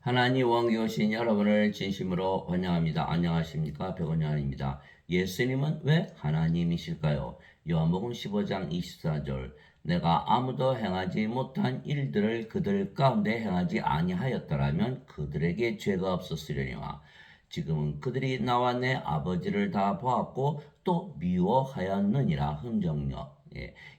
하나님 왕기 오신 여러분을 진심으로 환영합니다. 안녕하십니까? 백원영입니다. 예수님은 왜 하나님이실까요? 요한복음 15장 24절 내가 아무도 행하지 못한 일들을 그들 가운데 행하지 아니하였더라면 그들에게 죄가 없었으려니와 지금은 그들이 나와 내 아버지를 다 보았고 또 미워하였느니라. 흥정력.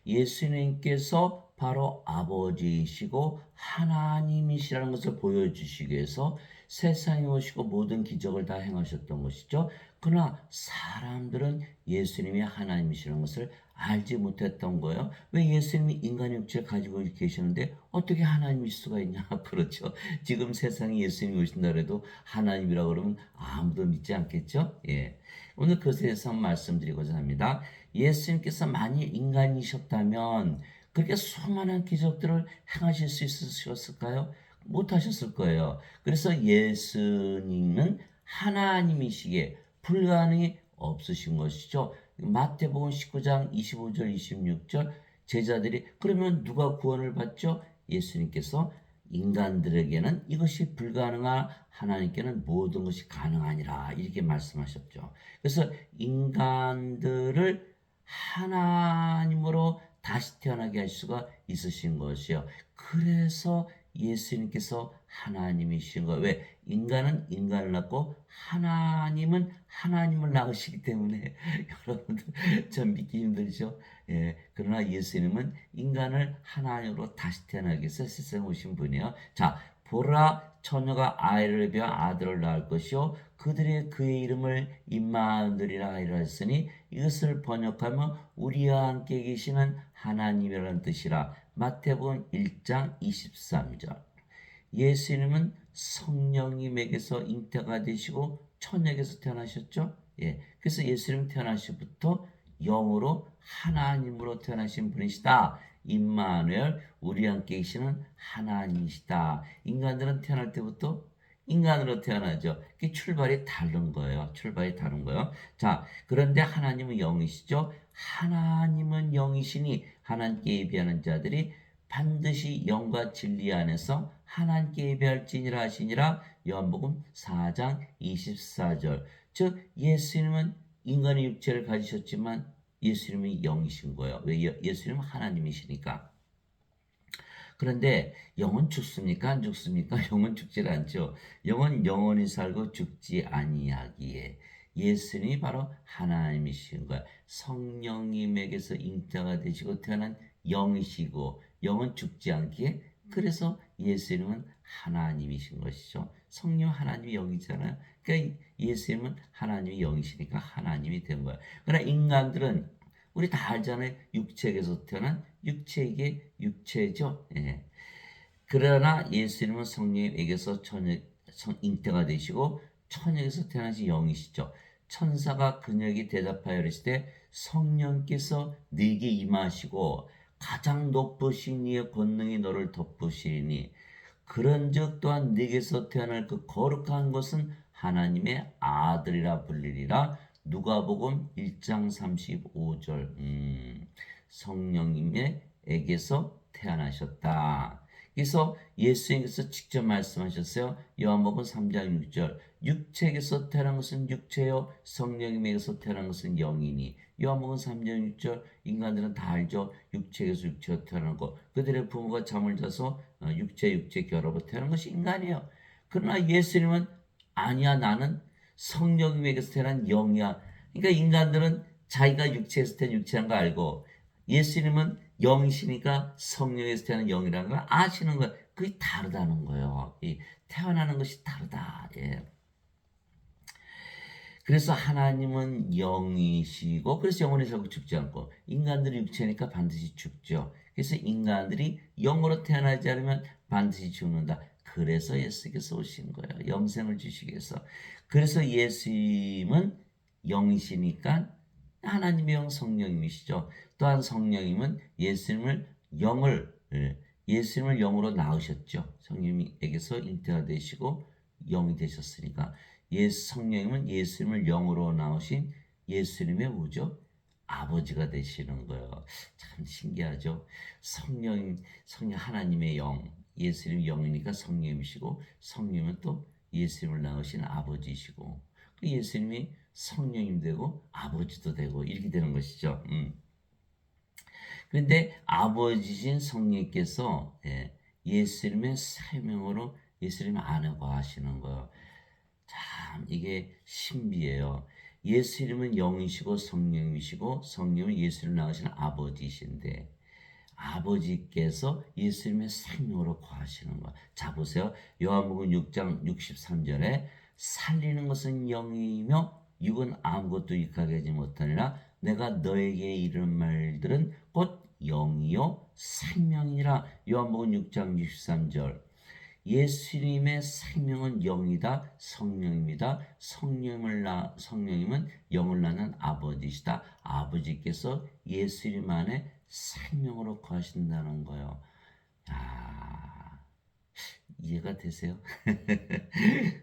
예수님께서 바로 아버지이시고 하나님이시라는 것을 보여주시기 위해서 세상에 오시고 모든 기적을 다 행하셨던 것이죠. 그러나 사람들은 예수님이 하나님이시라는 것을 알지 못했던 거예요. 왜 예수님이 인간의 육체를 가지고 계시는데 어떻게 하나님일 수가 있냐? 그렇죠. 지금 세상에 예수님이 오신다 해도 하나님이라고 그러면 아무도 믿지 않겠죠? 예. 오늘 그것에 대해서 말씀드리고자 합니다. 예수님께서 만일 인간이셨다면 그렇게 수많은 기적들을 행하실 수 있으셨을까요? 못하셨을 거예요. 그래서 예수님은 하나님이시기에 불가능이 없으신 것이죠. 마태복음 19장 25절 26절 제자들이 그러면 누가 구원을 받죠? 예수님께서 인간들에게는 이것이 불가능한 하나님께는 모든 것이 가능하니라 이렇게 말씀하셨죠. 그래서 인간들을 하나님으로 다시 태어나게 할 수가 있으신 것이요. 그래서 예수님께서 하나님이신 거예요. 왜? 인간은 인간을 낳고 하나님은 하나님을 낳으시기 때문에 여러분들 참 믿기 힘들죠. 예, 그러나 예수님은 인간을 하나님으로 다시 태어나기 위해서 세상에 오신 분이에요. 자, 보라 처녀가 아이를 베어 아들을 낳을 것이요 그들의 그의 이름을 임마누엘이라 하리라 했으니 이것을 번역하면 우리와 함께 계시는 하나님이라는 뜻이라. 마태복음 1장 23절. 예수님은 성령님에게서 잉태가 되시고 천녀에게서 태어나셨죠. 예, 그래서 예수님 태어나시부터 영으로 하나님으로 태어나신 분이시다. 임마누엘 우리와 함께 계시는 하나님이시다. 인간들은 태어날 때부터 인간으로 태어나죠. 그 출발이 다른 거예요. 출발이 다른 거예요. 자, 그런데 하나님은 영이시죠. 하나님은 영이시니 하나님께 예비하는 자들이 반드시 영과 진리 안에서 하나님께 예배할지니라 하시니라. 요한복음 4장 24절. 즉 예수님은 인간의 육체를 가지셨지만 예수님은 영이신 거예요. 왜? 예수님은 하나님이시니까. 그런데 영은 죽습니까? 안 죽습니까? 영은 죽질 않죠. 영은 영원히 살고 죽지 아니하기에 예수님이 바로 하나님이신 거야. 성령님에게서 잉태가 되시고 태어난 영이시고 영은 죽지 않기에 그래서 예수님은 하나님이신 것이죠. 성령 하나님이 영이잖아요. 그러니까 예수님은 하나님이 영이시니까 하나님이 된 거야. 그러나 인간들은 우리 다 알잖아요. 육체에게서 태어난 육체이게 육체죠. 예. 그러나 예수님은 성령에게서 잉태가 되시고 천녀에게서 태어나신 영이시죠. 천사가 그녀에게 대답하여 이르시되 성령께서 네게 임하시고 가장 높으신 이의 권능이 너를 덮으시리니 그런즉 또한 네게서 태어날 그 거룩한 것은 하나님의 아들이라 불리리라. 누가복음 1장 35절. 성령님에게서 태어나셨다. 그래서 예수님께서 직접 말씀하셨어요. 요한복음 3장 6절. 육체에게서 태어난 것은 육체요 성령님에게서 태어난 것은 영이니. 요한복음 3장 6절. 인간들은 다 알죠. 육체에게서 육체로 태어난 거. 그들의 부모가 잠을 자서 육체 결합으로 태어난 것이 인간이에요. 그러나 예수님은 아니야 나는 성령님에게서 태어난 영이야. 그러니까 인간들은 자기가 육체에서 태어난 육체란 거 알고 예수님은 영이시니까 성령에서 태어난 영이라는 걸 아시는 거예요. 그게 다르다는 거예요. 이 태어나는 것이 다르다. 예. 그래서 하나님은 영이시고 그래서 영원히 살고 죽지 않고 인간들이 육체니까 반드시 죽죠. 그래서 인간들이 영으로 태어나지 않으면 반드시 죽는다. 그래서 예수께서 오신 거예요. 영생을 주시기 위해서. 그래서 예수님은 영이시니까 하나님의 영 성령님이시죠. 또한 성령님은 예수님을 영으로 낳으셨죠. 성령님에게서 잉태가 되시고 영이 되셨으니까 성령님은 예수님을 영으로 낳으신 예수님의 뭐죠? 아버지가 되시는 거예요. 참 신기하죠. 성령 하나님의 영. 예수님 영이니까 성령님이시고 성령은 또 예수님을 낳으신 아버지이시고 그 예수님이 성령님 되고 아버지도 되고 이렇게 되는 것이죠. 그런데 아버지신 성령께서 예수님의 사명으로 예수님 안에 거하시는 거예요. 참 이게 신비해요. 예수님은 영이시고 성령이시고 성령은 예수를 낳으신 아버지이신데 아버지께서 예수님의 생명으로 거하시는 것. 자 보세요. 요한복음 6장 63절에 살리는 것은 영이며 육은 아무것도 유익하게 하지 못하니라. 내가 너에게 이른 말들은 곧 영이요 생명이니라. 요한복음 6장 63절. 예수님의 생명은 영이다, 성령입니다. 성령님은 영을 낳는 아버지시다. 아버지께서 예수님 안에 생명으로 거하신다는 거예요. 야, 이해가 되세요?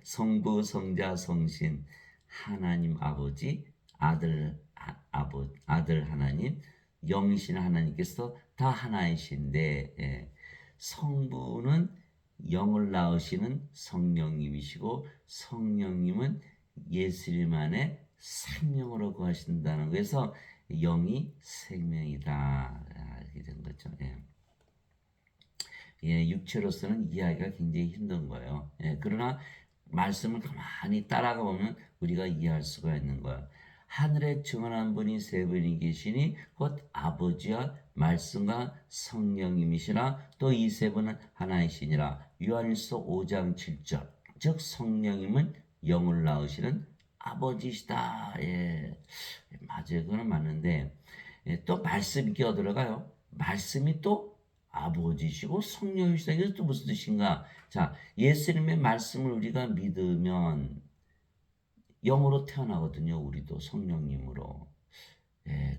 성부, 성자, 성신, 하나님 아버지, 아들 하나님, 영이신 하나님께서 다 하나이신데, 성부는 영을 낳으시는 성령님이시고 성령님은 예수님 안에 생명으로 거하신다는 거에서 영이 생명이다 이렇게 된 거죠. 육체로서는 이해하기가 굉장히 힘든 거예요. 그러나 말씀을 가만히 따라가 보면 우리가 이해할 수가 있는 거예요. 하늘에 정한 분이 세 분이 계시니 곧 아버지와 말씀과 성령님이시라. 또 이 세 분은 하나이시니라. 요한일서 5장 7절. 즉 성령님은 영을 낳으시는 아버지시다. 맞아요. 그건 맞는데 또 말씀이 끼어들어가요. 말씀이 또 아버지시고 성령이시다. 이게 또 무슨 뜻인가? 자, 예수님의 말씀을 우리가 믿으면 영으로 태어나거든요. 우리도 성령님으로.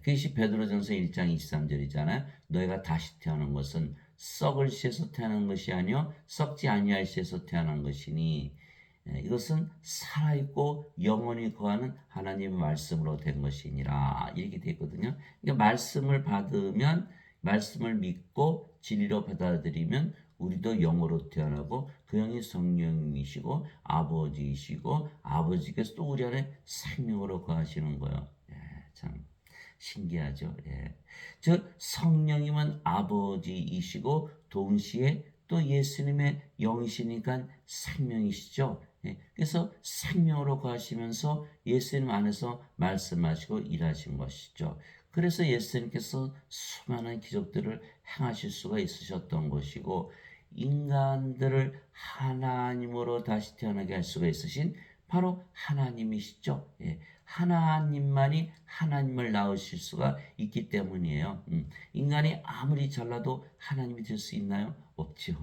그것이 베드로전서 1장 23절이잖아요. 너희가 다시 태어난 것은 썩을 씨에서 태어난 것이 아니요 썩지 아니할 씨에서 태어난 것이니 이것은 살아있고 영원히 거하는 하나님의 말씀으로 된 것이니라 이렇게 되어 있거든요. 그러니까 말씀을 받으면 말씀을 믿고 진리로 받아들이면 우리도 영으로 태어나고 그 영이 성령이시고 아버지이시고 아버지께서 또 우리 안에 생명으로 거하시는 거예요. 참 신기하죠. 즉 성령님은 아버지이시고 동시에 또 예수님의 영이시니까 생명이시죠. 그래서 생명으로 거하시면서 예수님 안에서 말씀하시고 일하신 것이죠. 그래서 예수님께서 수많은 기적들을 행하실 수가 있으셨던 것이고 인간들을 하나님으로 다시 태어나게 할 수가 있으신 바로 하나님이시죠. 하나님만이 하나님을 낳으실 수가 있기 때문이에요. 인간이 아무리 잘나도 하나님이 될 수 있나요? 없죠.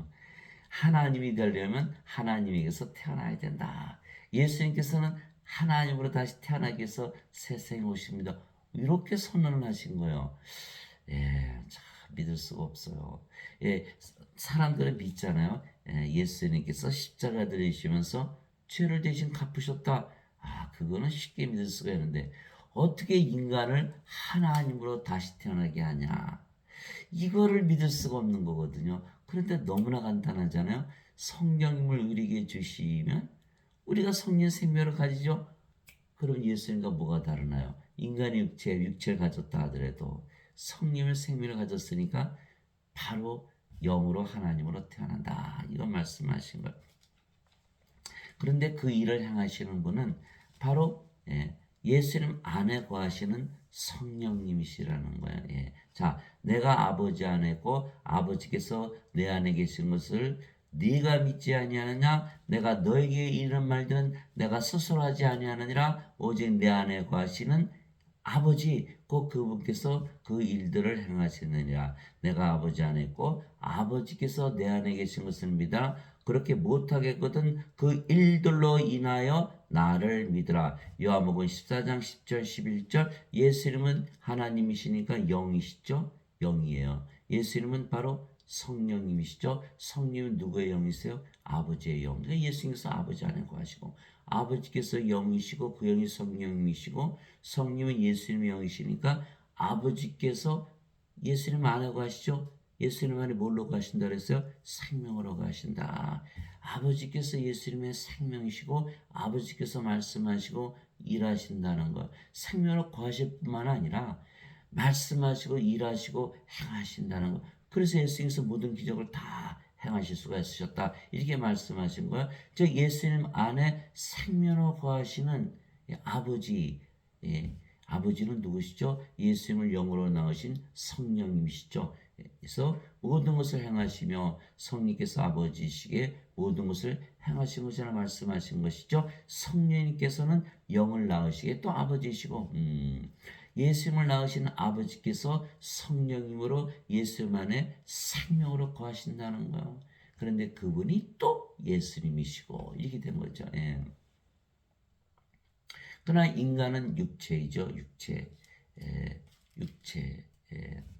하나님이 되려면 하나님에게서 태어나야 된다. 예수님께서는 하나님으로 다시 태어나기 위해서 세상에 오십니다. 이렇게 선언을 하신 거예요. 참 믿을 수가 없어요. 사람들은 믿잖아요. 예수님께서 십자가 들이시면서 죄를 대신 갚으셨다. 그거는 쉽게 믿을 수가 있는데 어떻게 인간을 하나님으로 다시 태어나게 하냐. 이거를 믿을 수가 없는 거거든요. 그런데 너무나 간단하잖아요. 성령님을 우리에게 주시면 우리가 성령 생명을 가지죠. 그럼 예수님과 뭐가 다르나요? 인간의 육체를 가졌다 하더라도 성령의 생명을 가졌으니까 바로 영으로 하나님으로 태어난다. 이런 말씀하신 거예요. 그런데 그 일을 행하시는 분은 바로 예수님 안에 거하시는 성령님이시라는 거예요. 자, 내가 아버지 안에 있고 아버지께서 내 안에 계신 것을 네가 믿지 아니하느냐? 내가 너에게 이런 말들은 내가 스스로 하지 아니하느니라. 오직 내 안에 거하시는 아버지 곧 그분께서 그 일들을 행하시느니라. 내가 아버지 안에 있고 아버지께서 내 안에 계신 것을 믿어 그렇게 못하겠거든 그 일들로 인하여 나를 믿으라. 요한복음 14장 10절 11절. 예수님은 하나님이시니까 영이시죠. 영이에요. 예수님은 바로 성령님이시죠. 성령은 누구의 영이세요? 아버지의 영. 그러니까 예수님께서 아버지 안에 거하시고 아버지께서 영이시고 그 영이 성령님이시고 성령은 예수님의 영이시니까 아버지께서 예수님 안에 거하시죠. 예수님 안에 뭘로 가신다 그랬어요? 생명으로 가신다. 아버지께서 예수님의 생명이시고 아버지께서 말씀하시고 일하신다는 것. 생명으로 거하실 뿐만 아니라 말씀하시고 일하시고 행하신다는 것. 그래서 예수님께서 모든 기적을 다 행하실 수가 있으셨다. 이렇게 말씀하신 거예요. 즉 예수님 안에 생명으로 거하시는 아버지, 예, 아버지는 누구시죠? 예수님을 영으로 낳으신 성령님이시죠. 그래서 모든 것을 행하시며 성령께서 아버지시기에 모든 것을 행하신 것이라 말씀하신 것이죠. 성령님께서는 영을 낳으시기에 또 아버지시고 예수님을 낳으신 아버지께서 성령님으로 예수님 안에 생명으로 거하신다는 거예요. 그런데 그분이 또 예수님이시고 이렇게 된 거죠. 예. 그러나 인간은 육체이죠. 육체. 육체.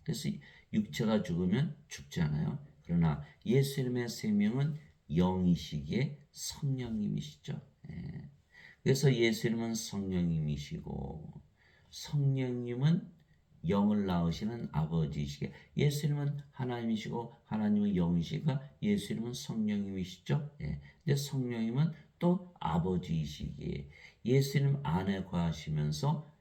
그래서 육체가 죽으면 죽잖아요. 그러나 예수님의 생명은 영이시기에 성령님이시죠. 그래서 예수님은 성령님이시고 성령님은 영을 낳으시는 아버지시기에 예수님은 하나님이시고 하나님은 영이시니까 예수님은 성령님이시죠. 근데 성령님은 또 아버지이시기에 예수님 안에 거하시면서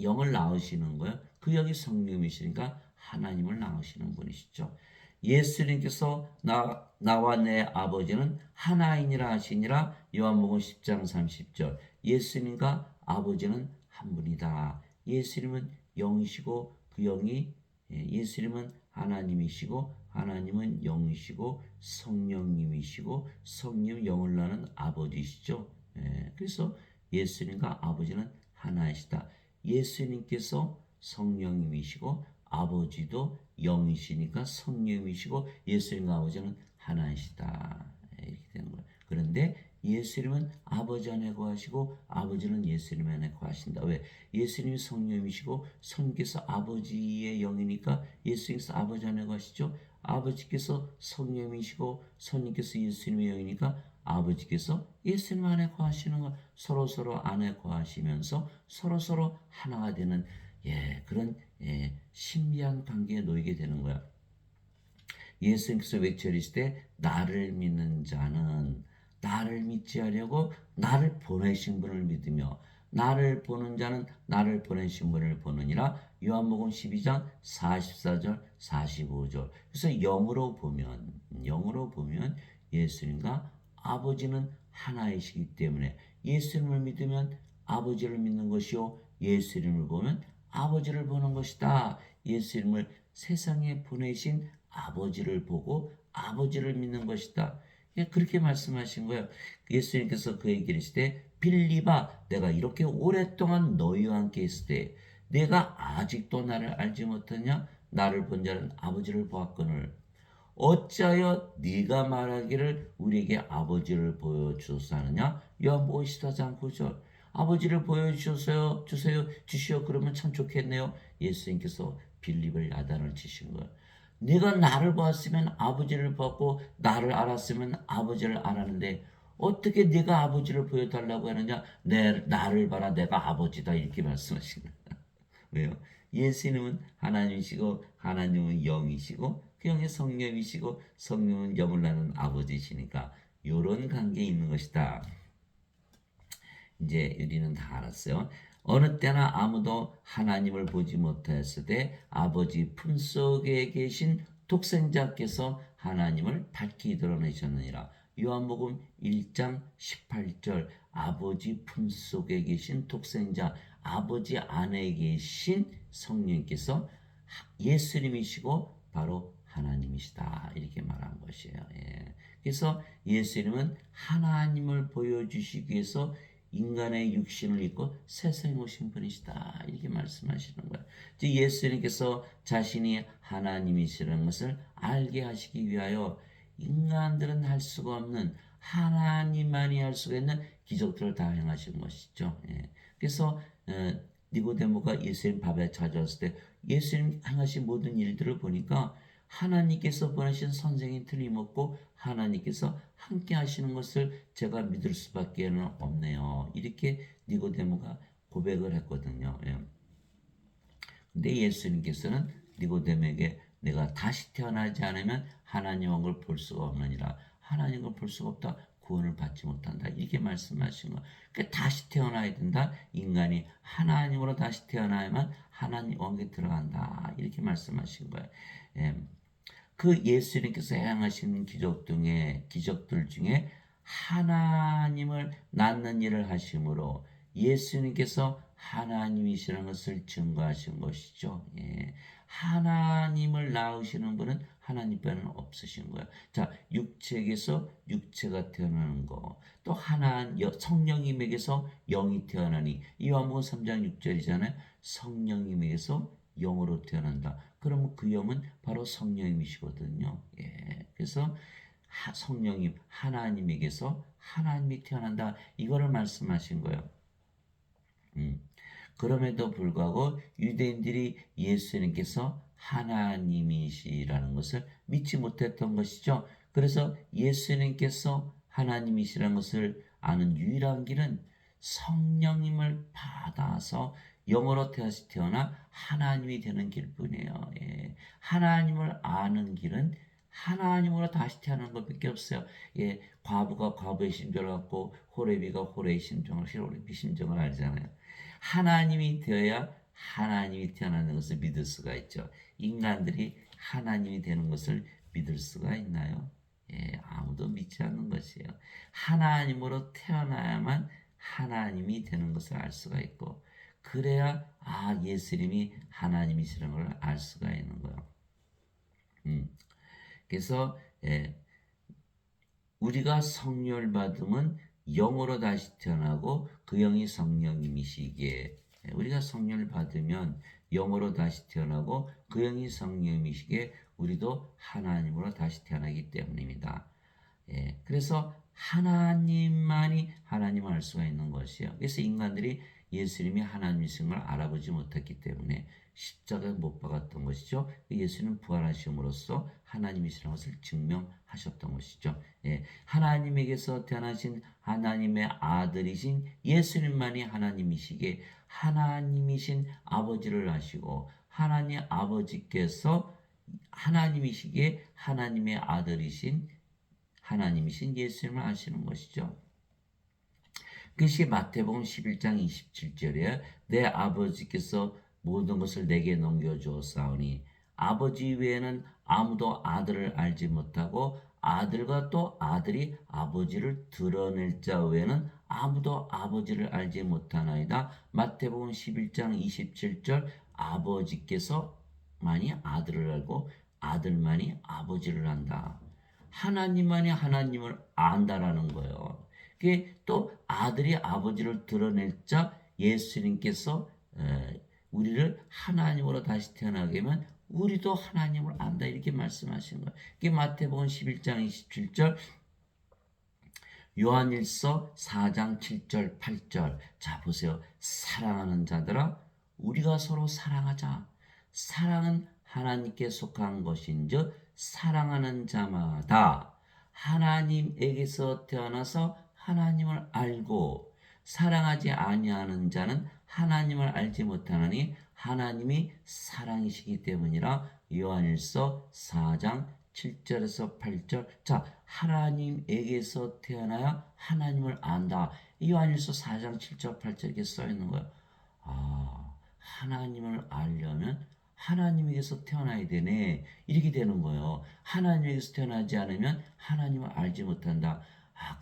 영을 낳으시는 거예요. 그 영이 성령이시니까 하나님을 낳으시는 분이시죠. 예수님께서 나와 내 아버지는 하나이니라 하시니라 요한복음 10장 30절. 예수님과 아버지는 한 분이다. 예수님은 영이시고 그 영이 예수님은 하나님이시고 하나님은 영이시고 성령님이시고 성령 영을 낳는 아버지시죠. 그래서 예수님과 아버지는 하나이시다. 예수님께서 성령님이시고 아버지도 영이시니까 성령이시고 예수님과 아버지는 하나이시다. 이렇게 되는 거예요. 그런데 예수님은 아버지 안에 거하시고 아버지는 예수님 안에 거하신다. 왜? 예수님이 성령이시고 성령께서 아버지의 영이니까 예수님께서 아버지 안에 거하시죠. 아버지께서 성령이시고 성령께서 예수님의 영이니까 아버지께서 예수님 안에 거하시는 것, 서로 안에 거하시면서 서로 하나가 되는 그런 신비한 관계에 놓이게 되는 거야. 예수님께서 외쳐리시되 나를 믿는 자는 나를 믿지 하려고 나를 보내신 분을 믿으며 나를 보는 자는 나를 보내신 분을 보느니라. 요한복음 12장 44절 45절. 그래서 영으로 보면 예수님과 아버지는 하나이시기 때문에 예수님을 믿으면 아버지를 믿는 것이요 예수님을 보면 아버지를 보는 것이다. 예수님을 세상에 보내신 아버지를 보고 아버지를 믿는 것이다. 그렇게 말씀하신 거예요. 예수님께서 그에게 이르시되 빌립아 내가 이렇게 오랫동안 너희와 함께 있을 때 내가 아직도 나를 알지 못하냐? 나를 본 자는 아버지를 보았거늘 어찌하여 네가 말하기를 우리에게 아버지를 보여주소서 하느냐? 요한복음 14장 9절. 아버지를 보여주세요. 주시오. 그러면 참 좋겠네요. 예수님께서 빌립을 야단을 치신 거예요. 네가 나를 보았으면 아버지를 보았고 나를 알았으면 아버지를 알았는데 어떻게 네가 아버지를 보여달라고 하느냐? 나를 봐라. 내가 아버지다. 이렇게 말씀하시는 거예요. 왜요? 예수님은 하나님이시고 하나님은 영이시고 그 영의 성령이시고 성령은 영을 낳는 아버지시니까 이런 관계에 있는 것이다. 이제 우리는 다 알았어요. 어느 때나 아무도 하나님을 보지 못했을 때 아버지 품속에 계신 독생자께서 하나님을 밝히 드러내셨느니라. 요한복음 1장 18절 아버지 품속에 계신 독생자 아버지 안에 계신 성령께서 예수님이시고 바로 하나님이시다 이렇게 말한 것이에요. 그래서 예수님은 하나님을 보여주시기 위해서 인간의 육신을 입고 세상에 오신 분이시다 이렇게 말씀하시는 거예요. 예수님께서 자신이 하나님이시라는 것을 알게 하시기 위하여 인간들은 할 수가 없는 하나님만이 할 수가 있는 기적들을 다 행하신 것이죠. 그래서 니고데모가 예수님 밥에 찾아왔을 때 예수님 행하신 모든 일들을 보니까 하나님께서 보내신 선생이 틀림없고 하나님께서 함께 하시는 것을 제가 믿을 수밖에 없네요. 이렇게 니고데모가 고백을 했거든요. 근데 예수님께서는 니고데모에게 내가 다시 태어나지 않으면 하나님 얼굴을 볼 수가 없느니라. 하나님을 볼 수가 없다. 구원을 받지 못한다. 이렇게 말씀하신 거. 그러니까 다시 태어나야 된다. 인간이 하나님으로 다시 태어나야만 하나님 왕국에 들어간다. 이렇게 말씀하신 거예요. 예. 그 예수님께서 행하신 기적들 중에 하나님을 낳는 일을 하심으로 예수님께서 하나님이시라는 것을 증거하신 것이죠. 예. 하나님을 낳으시는 분은 하나님 빼는 없으신 거예요. 자, 육체에게서 육체가 태어나는 거, 또 성령님에게서 영이 태어나니, 이 요한복음 3장 6절이잖아요. 성령님에게서 영으로 태어난다. 그러면 그 영은 바로 성령님이시거든요. 예. 그래서 성령님, 하나님에게서 하나님이 태어난다. 이거를 말씀하신 거예요. 그럼에도 불구하고 유대인들이 예수님께서 하나님이시라는 것을 믿지 못했던 것이죠. 그래서 예수님께서 하나님이시라는 것을 아는 유일한 길은 성령님을 받아서 영으로 다시 태어나 하나님이 되는 길뿐이에요. 예. 하나님을 아는 길은 하나님으로 다시 태어나는 것밖에 없어요. 예. 과부가 과부의 심정을 갖고 호레비가 호레의 심정을 호레비 심정을 알잖아요. 하나님이 되어야 하나님이 태어나는 것을 믿을 수가 있죠. 인간들이 하나님이 되는 것을 믿을 수가 있나요? 예, 아무도 믿지 않는 것이에요. 하나님으로 태어나야만 하나님이 되는 것을 알 수가 있고, 그래야 예수님이 하나님이시라는 걸 알 수가 있는 거예요. 그래서 우리가 성령을 받으면 영으로 다시 태어나고 그 영이 성령님이시기에, 우리가 성령을 받으면 영으로 다시 태어나고 그 영이 성령님이시기에 우리도 하나님으로 다시 태어나기 때문입니다. 그래서 하나님만이 하나님을 알 수가 있는 것이에요. 그래서 인간들이 예수님이 하나님이신 걸 알아보지 못했기 때문에 십자가에 못 박았던 것이죠. 예수님 부활하심으로써 하나님이시라는 것을 증명하셨던 것이죠. 하나님에게서 태어나신 하나님의 아들이신 예수님만이 하나님이시기에 하나님이신 아버지를 아시고, 하나님 아버지께서 하나님이시기에 하나님의 아들이신 예수님을 아시는 것이죠. 그것이 마태복음 11장 27절에 내 아버지께서 모든 것을 내게 넘겨주었사오니 아버지 외에는 아무도 아들을 알지 못하고 아들과 또 아들이 아버지를 드러낼 자 외에는 아무도 아버지를 알지 못하나이다. 마태복음 11장 27절 아버지께서만이 아들을 알고 아들만이 아버지를 안다. 하나님만이 하나님을 안다라는 거예요. 그게 또 아들이 아버지를 드러낼 자 예수님께서 우리를 하나님으로 다시 태어나게 하면 우리도 하나님을 안다 이렇게 말씀하신 거예요. 그게 마태복음 11장 27절, 요한일서 4장 7절 8절. 자 보세요. 사랑하는 자들아 우리가 서로 사랑하자. 사랑은 하나님께 속한 것인즉 사랑하는 자마다 하나님에게서 태어나서 하나님을 알고 사랑하지 아니하는 자는 하나님을 알지 못하나니 하나님이 사랑이시기 때문이라. 요한일서 4장 7절에서 8절. 자, 하나님에게서 태어나야 하나님을 안다. 요한일서 4장 7절 8절 이렇게 써 있는 거예요. 하나님을 알려면 하나님에게서 태어나야 되네. 이렇게 되는 거예요. 하나님에게서 태어나지 않으면 하나님을 알지 못한다.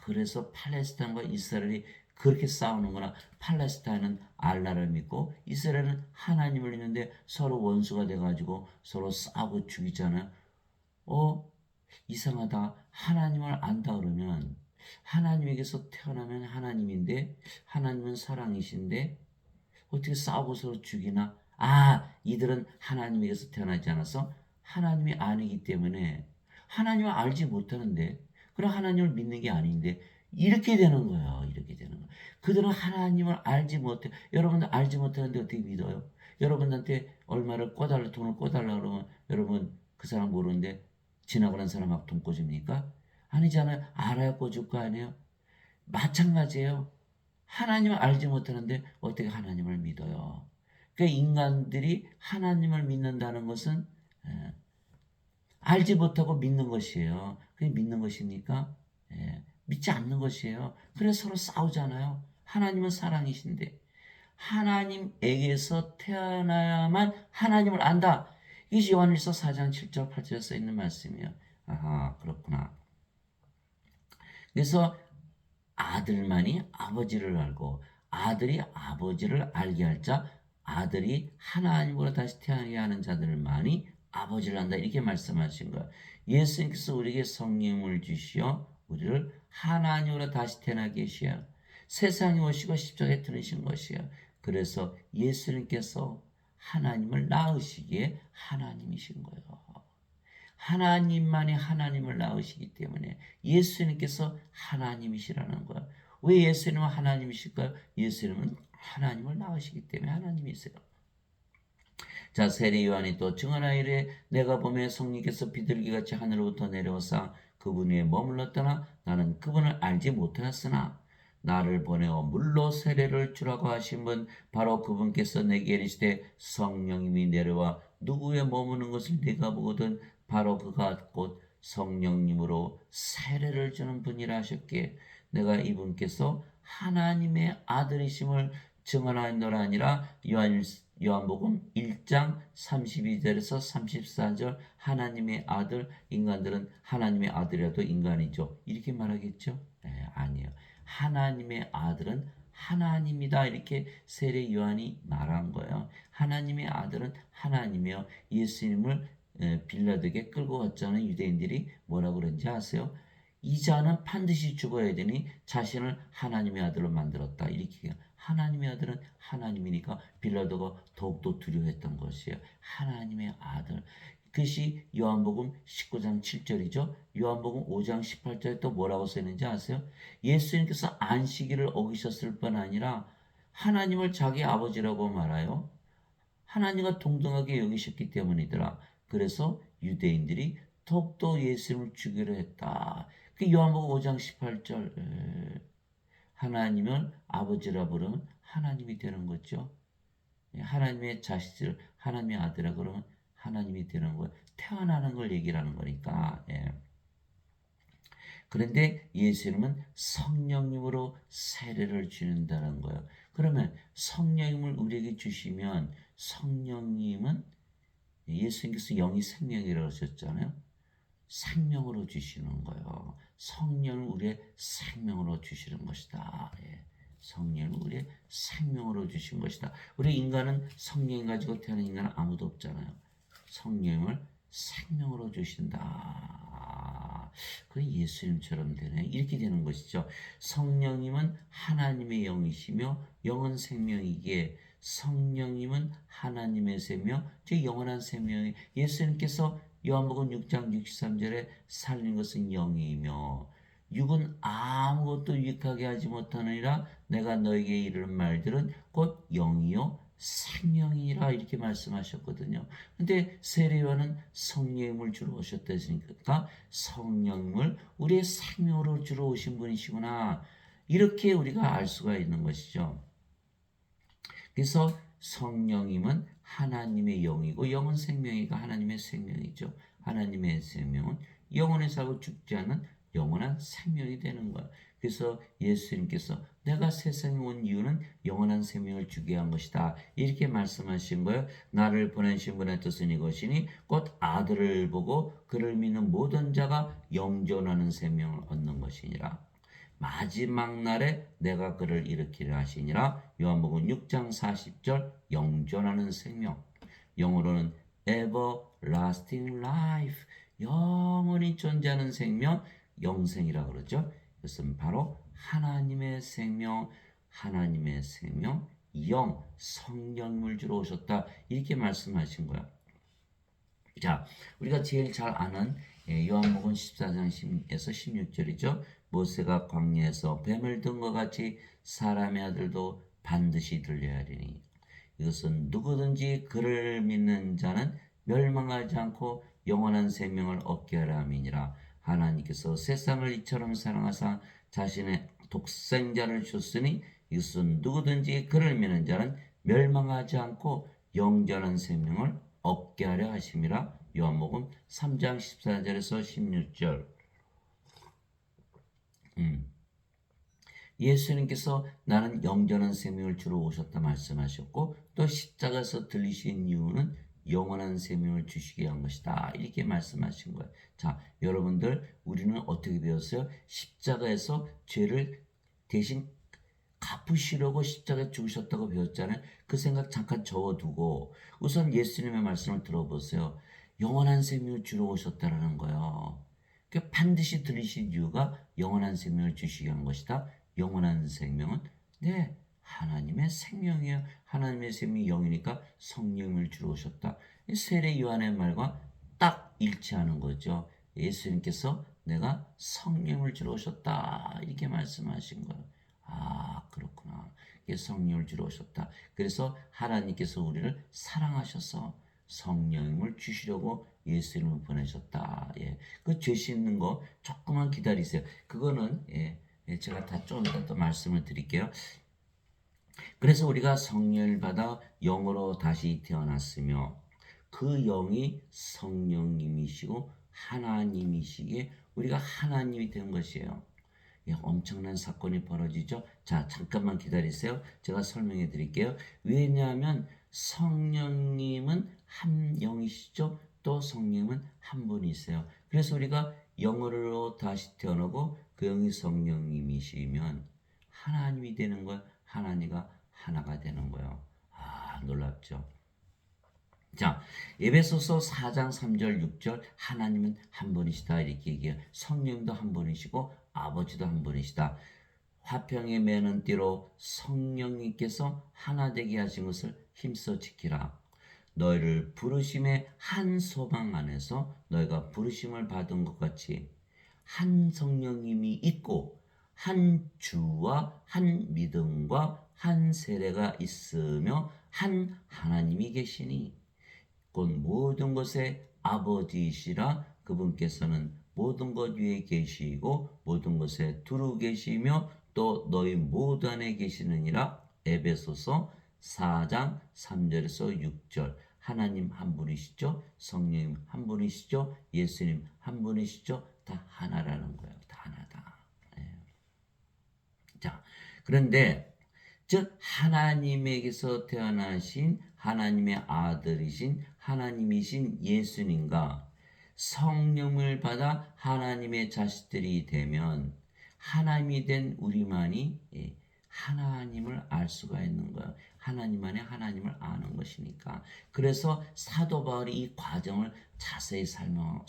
그래서 팔레스타인과 이스라엘이 그렇게 싸우는구나. 팔레스타인은 알라를 믿고 이스라엘은 하나님을 믿는데 서로 원수가 돼가지고 서로 싸우고 죽이잖아요. 이상하다. 하나님을 안다 그러면 하나님에게서 태어나면 하나님인데 하나님은 사랑이신데 어떻게 싸우고 서로 죽이나? 이들은 하나님에게서 태어나지 않아서 하나님이 아니기 때문에 하나님을 알지 못하는데, 그럼 하나님을 믿는 게 아닌데 이렇게 되는 거예요. 이렇게 되는 거예요. 그들은 하나님을 알지 못해. 여러분들 알지 못하는데 어떻게 믿어요? 여러분한테 얼마를 돈을 꿔달라 그러면 여러분 그 사람 모르는데 지나고 난 사람 막 돈 꿔줍니까? 아니잖아요. 알아야 꿔줄 거 아니에요? 마찬가지예요. 하나님을 알지 못하는데 어떻게 하나님을 믿어요? 그러니까 인간들이 하나님을 믿는다는 것은 알지 못하고 믿는 것이에요. 그게 믿는 것입니까? 예, 믿지 않는 것이에요. 그래서 서로 싸우잖아요. 하나님은 사랑이신데 하나님에게서 태어나야만 하나님을 안다. 이것이 요한일서 4장 7절 8절에 써 있는 말씀이에요. 아하, 그렇구나. 그래서 아들만이 아버지를 알고 아들이 아버지를 알게 할 자, 아들이 하나님으로 다시 태어나게 하는 자들만이 아버지를 안다. 이렇게 말씀하신 거예요. 예수님께서 우리에게 성령을 주시어 우리를 하나님으로 다시 태어나게 하시어 세상에 오시고 십자가에 들으신 것이에요. 그래서 예수님께서 하나님을 낳으시기에 하나님이신 거예요. 하나님만이 하나님을 낳으시기 때문에 예수님께서 하나님이시라는 거야. 왜 예수님은 하나님이실까요? 예수님은 하나님을 낳으시기 때문에 하나님이세요. 자, 세례 요한이 또 증언하이르되 내가 보매 성령께서 비둘기같이 하늘로부터 내려오사 그분 위에 머물렀더나 나는 그분을 알지 못하였으나 나를 보내어 물로 세례를 주라고 하신 분 바로 그분께서 내게 이르시되 성령님이 내려와 누구 위에 머무는 것을 네가 보거든 바로 그가 곧 성령님으로 세례를 주는 분이라 하셨기에 내가 이분께서 하나님의 아들이심을 증언하노라 아니라 요한복음 1장 32절에서 34절 하나님의 아들 인간들은 하나님의 아들이라도 인간이죠. 이렇게 말하겠죠? 네, 아니에요. 하나님의 아들은 하나님이다 이렇게 세례 요한이 말한 거예요. 하나님의 아들은 하나님이요. 예수님을 빌라도에게 끌고 갔잖아요. 유대인들이 뭐라고 그런지 아세요? 이 자는 반드시 죽어야 되니 자신을 하나님의 아들로 만들었다. 이렇게 하나님의 아들은 하나님이니까 빌라도가 더욱더 두려워했던 것이에요. 하나님의 아들. 그것이 요한복음 19장 7절이죠. 요한복음 5장 18절에 또 뭐라고 써있는지 아세요? 예수님께서 안식일을 어기셨을 뿐 아니라 하나님을 자기 아버지라고 말하여 하나님과 동등하게 여기셨기 때문이더라. 그래서 유대인들이 더욱더 예수님을 죽이려 했다. 그 요한복음 5장 18절 하나님을 아버지라 부르면 하나님이 되는 거죠. 하나님의 자식들, 하나님의 아들이라 그러면 하나님이 되는 거예요. 태어나는 걸 얘기를 하는 거니까. 예. 그런데 예수님은 성령님으로 세례를 주는다는 거예요. 그러면 성령님을 우리에게 주시면 성령님은 예수님께서 영이 생명이라고 하셨잖아요. 생명으로 주시는 거예요. 성령을 우리의 생명으로 주시는 것이다. 예. 성령을 우리의 생명으로 주신 것이다. 우리 인간은 성령 가지고 태어난 인간은 아무도 없잖아요. 성령을 생명으로 주신다. 그 예수님처럼 되네. 이렇게 되는 것이죠. 성령님은 하나님의 영이시며 영은 생명이기에 성령님은 하나님의 생명, 즉 영원한 생명이 예수님께서 요한복음 6장 63절에 살린 것은 영이며 육은 아무것도 유익하게 하지 못하느니라 내가 너에게 이르는 말들은 곧 영이요 생명이라 이렇게 말씀하셨거든요. 근데 세례요한은 성령을 주러 오셨다 했으니까 성령을 우리의 생명으로 주러 오신 분이시구나. 이렇게 우리가 알 수가 있는 것이죠. 그래서 성령님은 하나님의 영이고 영은 생명이고 하나님의 생명이죠. 하나님의 생명은 영원히 살고 죽지 않는 영원한 생명이 되는 거야. 그래서 예수님께서 내가 세상에 온 이유는 영원한 생명을 주게 한 것이다. 이렇게 말씀하신 거예요. 나를 보내신 분의 뜻은 이것이니 곧 아들을 보고 그를 믿는 모든 자가 영존하는 생명을 얻는 것이니라. 마지막 날에 내가 그를 일으키려 하시니라. 요한복음 6장 40절 영존하는 생명. 영어로는 everlasting life. 영원히 존재하는 생명, 영생이라 그러죠. 이것은 바로 하나님의 생명, 하나님의 생명, 영, 성령을 주러 오셨다. 이렇게 말씀하신 거야. 자, 우리가 제일 잘 아는 요한복음 14장 10에서 16절이죠. 모세가 광야에서 뱀을 든 것 같이 사람의 아들도 반드시 들려야 하리니 이것은 누구든지 그를 믿는 자는 멸망하지 않고 영원한 생명을 얻게 하라 함이니라. 하나님께서 세상을 이처럼 사랑하사 자신의 독생자를 줬으니 이것은 누구든지 그를 믿는 자는 멸망하지 않고 영원한 생명을 얻게 하려 하심이라. 요한복음 3장 14절에서 16절. 예수님께서 나는 영전한 생명을 주러 오셨다 말씀하셨고 또 십자가에서 들리신 이유는 영원한 생명을 주시게 한 것이다. 이렇게 말씀하신 거예요. 자, 여러분들 우리는 어떻게 배웠어요? 십자가에서 죄를 대신 갚으시려고 십자가에 죽으셨다고 배웠잖아요. 그 생각 잠깐 접어두고 우선 예수님의 말씀을 들어보세요. 영원한 생명을 주러 오셨다라는 거예요. 그 반드시 들리신 이유가 영원한 생명을 주시게 한 것이다. 영원한 생명은 네, 하나님의 생명이에요. 하나님의 생명이 영이니까 성령을 주러 오셨다. 세례 요한의 말과 딱 일치하는 거죠. 예수님께서 내가 성령을 주러 오셨다 이렇게 말씀하신 거예요. 아, 그렇구나. 이게 성령을 주러 오셨다. 그래서 하나님께서 우리를 사랑하셔서 성령을 주시려고 예수님을 보내셨다. 예. 그 죄 씻는 거 조금만 기다리세요. 그거는 제가 다 좀 이따 또 말씀을 드릴게요. 그래서 우리가 성령을 받아 영으로 다시 태어났으며 그 영이 성령님이시고 하나님이시기에 우리가 하나님이 된 것이에요. 엄청난 사건이 벌어지죠. 자, 잠깐만 기다리세요. 제가 설명해 드릴게요. 왜냐하면 성령님은 한 영이시죠. 또 성령은 한 분이세요. 그래서 우리가 영으로 다시 태어나고 그 영이 성령님이시면 하나님이 되는 거예요. 하나님과 하나가 되는 거예요. 아, 놀랍죠. 자, 에베소서 4장 3절 6절 하나님은 한 분이시다 이렇게 얘기해요. 성령도 한 분이시고 아버지도 한 분이시다. 화평에 매는 띠로 성령님께서 하나 되게 하신 것을 힘써 지키라. 너희를 부르심의 한 소망 안에서 너희가 부르심을 받은 것 같이 한 성령님이 있고 한 주와 한 믿음과 한 세례가 있으며 한 하나님이 계시니 곧 모든 것의 아버지이시라. 그분께서는 모든 것 위에 계시고 모든 것에 두루 계시며 또 너희 모두 안에 계시느니라. 에베소서 4장 3절에서 6절. 하나님 한 분이시죠. 성령님 한 분이시죠. 예수님 한 분이시죠. 다 하나라는 거예요. 다 하나다. 예. 자, 그런데 즉 하나님에게서 태어나신 하나님의 아들이신 하나님이신 예수님과 성령을 받아 하나님의 자식들이 되면 하나님이 된 우리만이 하나님을 알 수가 있는 거예요. 하나님 안에 하나님을 아는 것이니까. 그래서 사도 바울이 이 과정을 자세히 설명한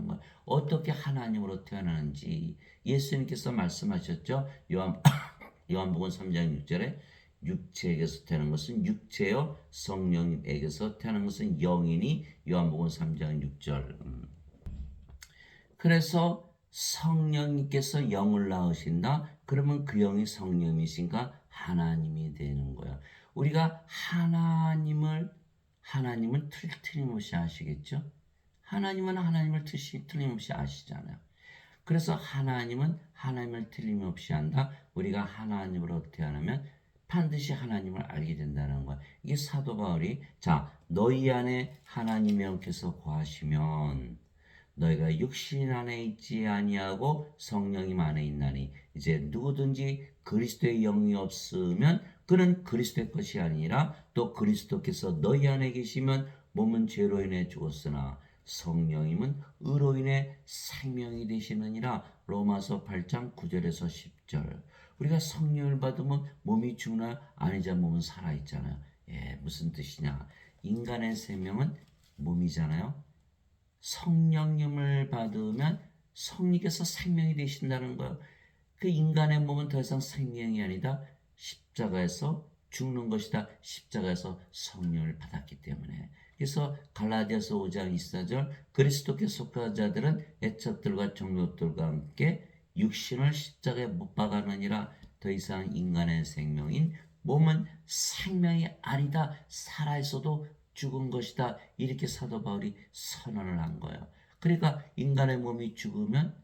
거예요. 어떻게 하나님으로 태어나는지 예수님께서 말씀하셨죠. 요한복음 3장 6절에 육체에게서 태어난 것은 육체요 성령님에게서 태어난 것은 영이니. 요한복음 3장 6절. 그래서 성령님께서 영을 낳으신다. 그러면 그 영이 성령이신가? 하나님이 되는 거야. 우리가 하나님을 틀림없이 아시겠죠? 하나님은 하나님을 틀림없이 아시잖아요. 그래서 하나님은 하나님을 틀림없이 안다. 우리가 하나님으로 태어나면 반드시 하나님을 알게 된다는 거야. 이게 사도 바울이 자, 너희 안에 하나님의 영께서 거하시면 너희가 육신 안에 있지 아니하고 성령님 안에 있나니 이제 누구든지 그리스도의 영이 없으면 그는 그리스도의 것이 아니라 또 그리스도께서 너희 안에 계시면 몸은 죄로 인해 죽었으나 성령님은 의로 인해 생명이 되시느니라. 로마서 8장 9절에서 10절. 우리가 성령을 받으면 몸이 죽나? 아니자 몸은 살아있잖아요. 예, 무슨 뜻이냐? 인간의 생명은 몸이잖아요. 성령님을 받으면 성령께서 생명이 되신다는 거예요. 그 인간의 몸은 더 이상 생명이 아니다. 십자가에서 죽는 것이다. 십자가에서 성령을 받았기 때문에. 그래서 갈라디아서 5장 24절 그리스도께 속한 자들은 애착들과 정욕들과 함께 육신을 십자가에 못 박아느니라. 더 이상 인간의 생명인 몸은 생명이 아니다. 살아있어도 죽은 것이다. 이렇게 사도 바울이 선언을 한 거예요. 그러니까 인간의 몸이 죽으면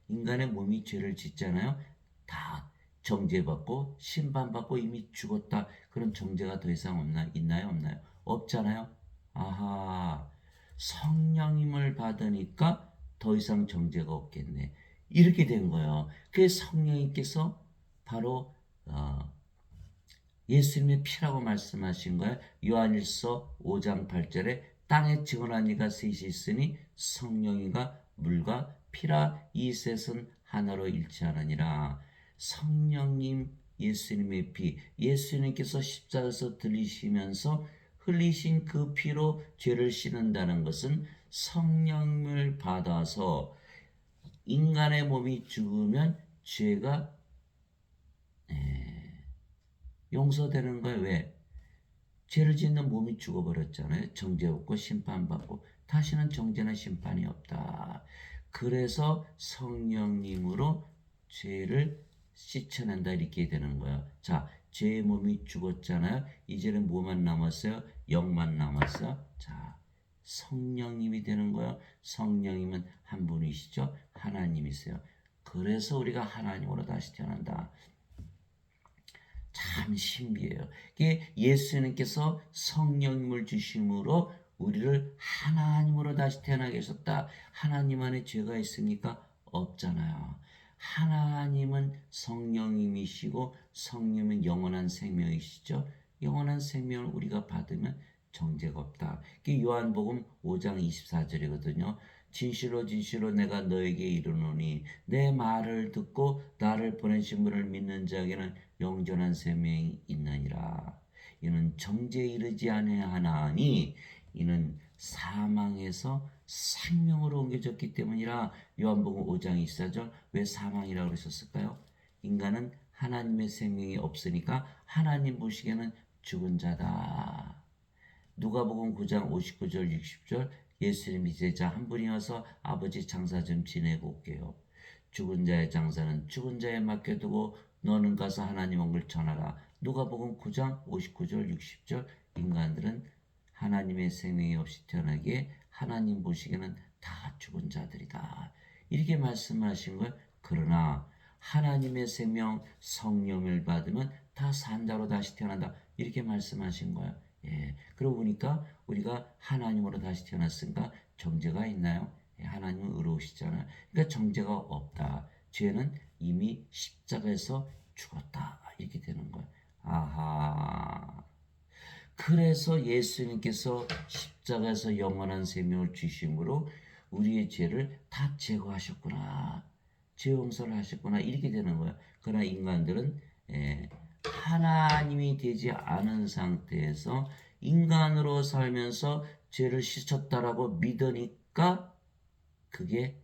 인간의 몸이 죄를 짓잖아요. 다 정죄받고 심판받고 이미 죽었다. 그런 정죄가 더 이상 있나요? 없나요? 없잖아요. 아하. 성령님을 받으니까 더 이상 정죄가 없겠네. 이렇게 된 거예요. 그 성령님께서 바로 예수님의 피라고 말씀하신 거예요. 요한일서 5장 8절에 땅에 증언한 이가 셋이 있으니 성령이가 물과 피라 이 셋은 하나로 일치하느니라. 성령님, 예수님의 피, 예수님께서 십자가에서 들리시면서 흘리신 그 피로 죄를 씻는다는 것은 성령을 받아서 인간의 몸이 죽으면 죄가 용서되는 거예요. 왜? 죄를 짓는 몸이 죽어버렸잖아요. 정죄 없고 심판받고 다시는 정죄나 심판이 없다. 그래서 성령님으로 죄를 씻어낸다 이렇게 되는 거예요. 자, 죄의 몸이 죽었잖아요. 이제는 뭐만 남았어요? 영만 남았어요. 자, 성령님이 되는 거예요. 성령님은 한 분이시죠. 하나님이세요. 그래서 우리가 하나님으로 다시 태어난다. 참 신비해요. 예수님께서 성령님을 주심으로 우리를 하나님으로 다시 태어나게 하셨다. 하나님 안에 죄가 있습니까? 없잖아요. 하나님은 성령님이시고 성령은 영원한 생명이시죠. 영원한 생명을 우리가 받으면 정죄가 없다. 이게 요한복음 5장 24절이거든요. 진실로 진실로 내가 너에게 이르노니 내 말을 듣고 나를 보내신 분을 믿는 자에게는 영존한 생명이 있느니라. 이는 정죄에 이르지 아니하나니 이는 사망에서 생명으로 옮겨졌기 때문이라. 요한복음 5장 24절. 왜 사망이라고 그러셨을까요? 인간은 하나님의 생명이 없으니까 하나님 보시기에는 죽은 자다. 누가복음 9장 59절 60절. 예수님이 제자 한 분이 와서 아버지 장사 좀 지내고 올게요. 죽은 자의 장사는 죽은 자에 맡겨두고 너는 가서 하나님 온 걸 전하라. 누가복음 9장 59절 60절. 인간들은 하나님의 생명이 없이 태어나기에 하나님 보시기에는 다 죽은 자들이다. 이렇게 말씀하신 거예요. 그러나 하나님의 생명 성령을 받으면 다 산자로 다시 태어난다. 이렇게 말씀하신 거예요. 그러고 보니까 우리가 하나님으로 다시 태어났으니까 정죄가 있나요? 하나님은 의로우시잖아요. 그러니까 정죄가 없다. 죄는 이미 십자가에서 죽었다. 이렇게 되는 거예요. 아하. 그래서 예수님께서 십자가에서 영원한 생명을 주심으로 우리의 죄를 다 제거하셨구나. 죄 용서를 하셨구나. 이렇게 되는 거예요. 그러나 인간들은 하나님이 되지 않은 상태에서 인간으로 살면서 죄를 씻었다라고 믿으니까 그게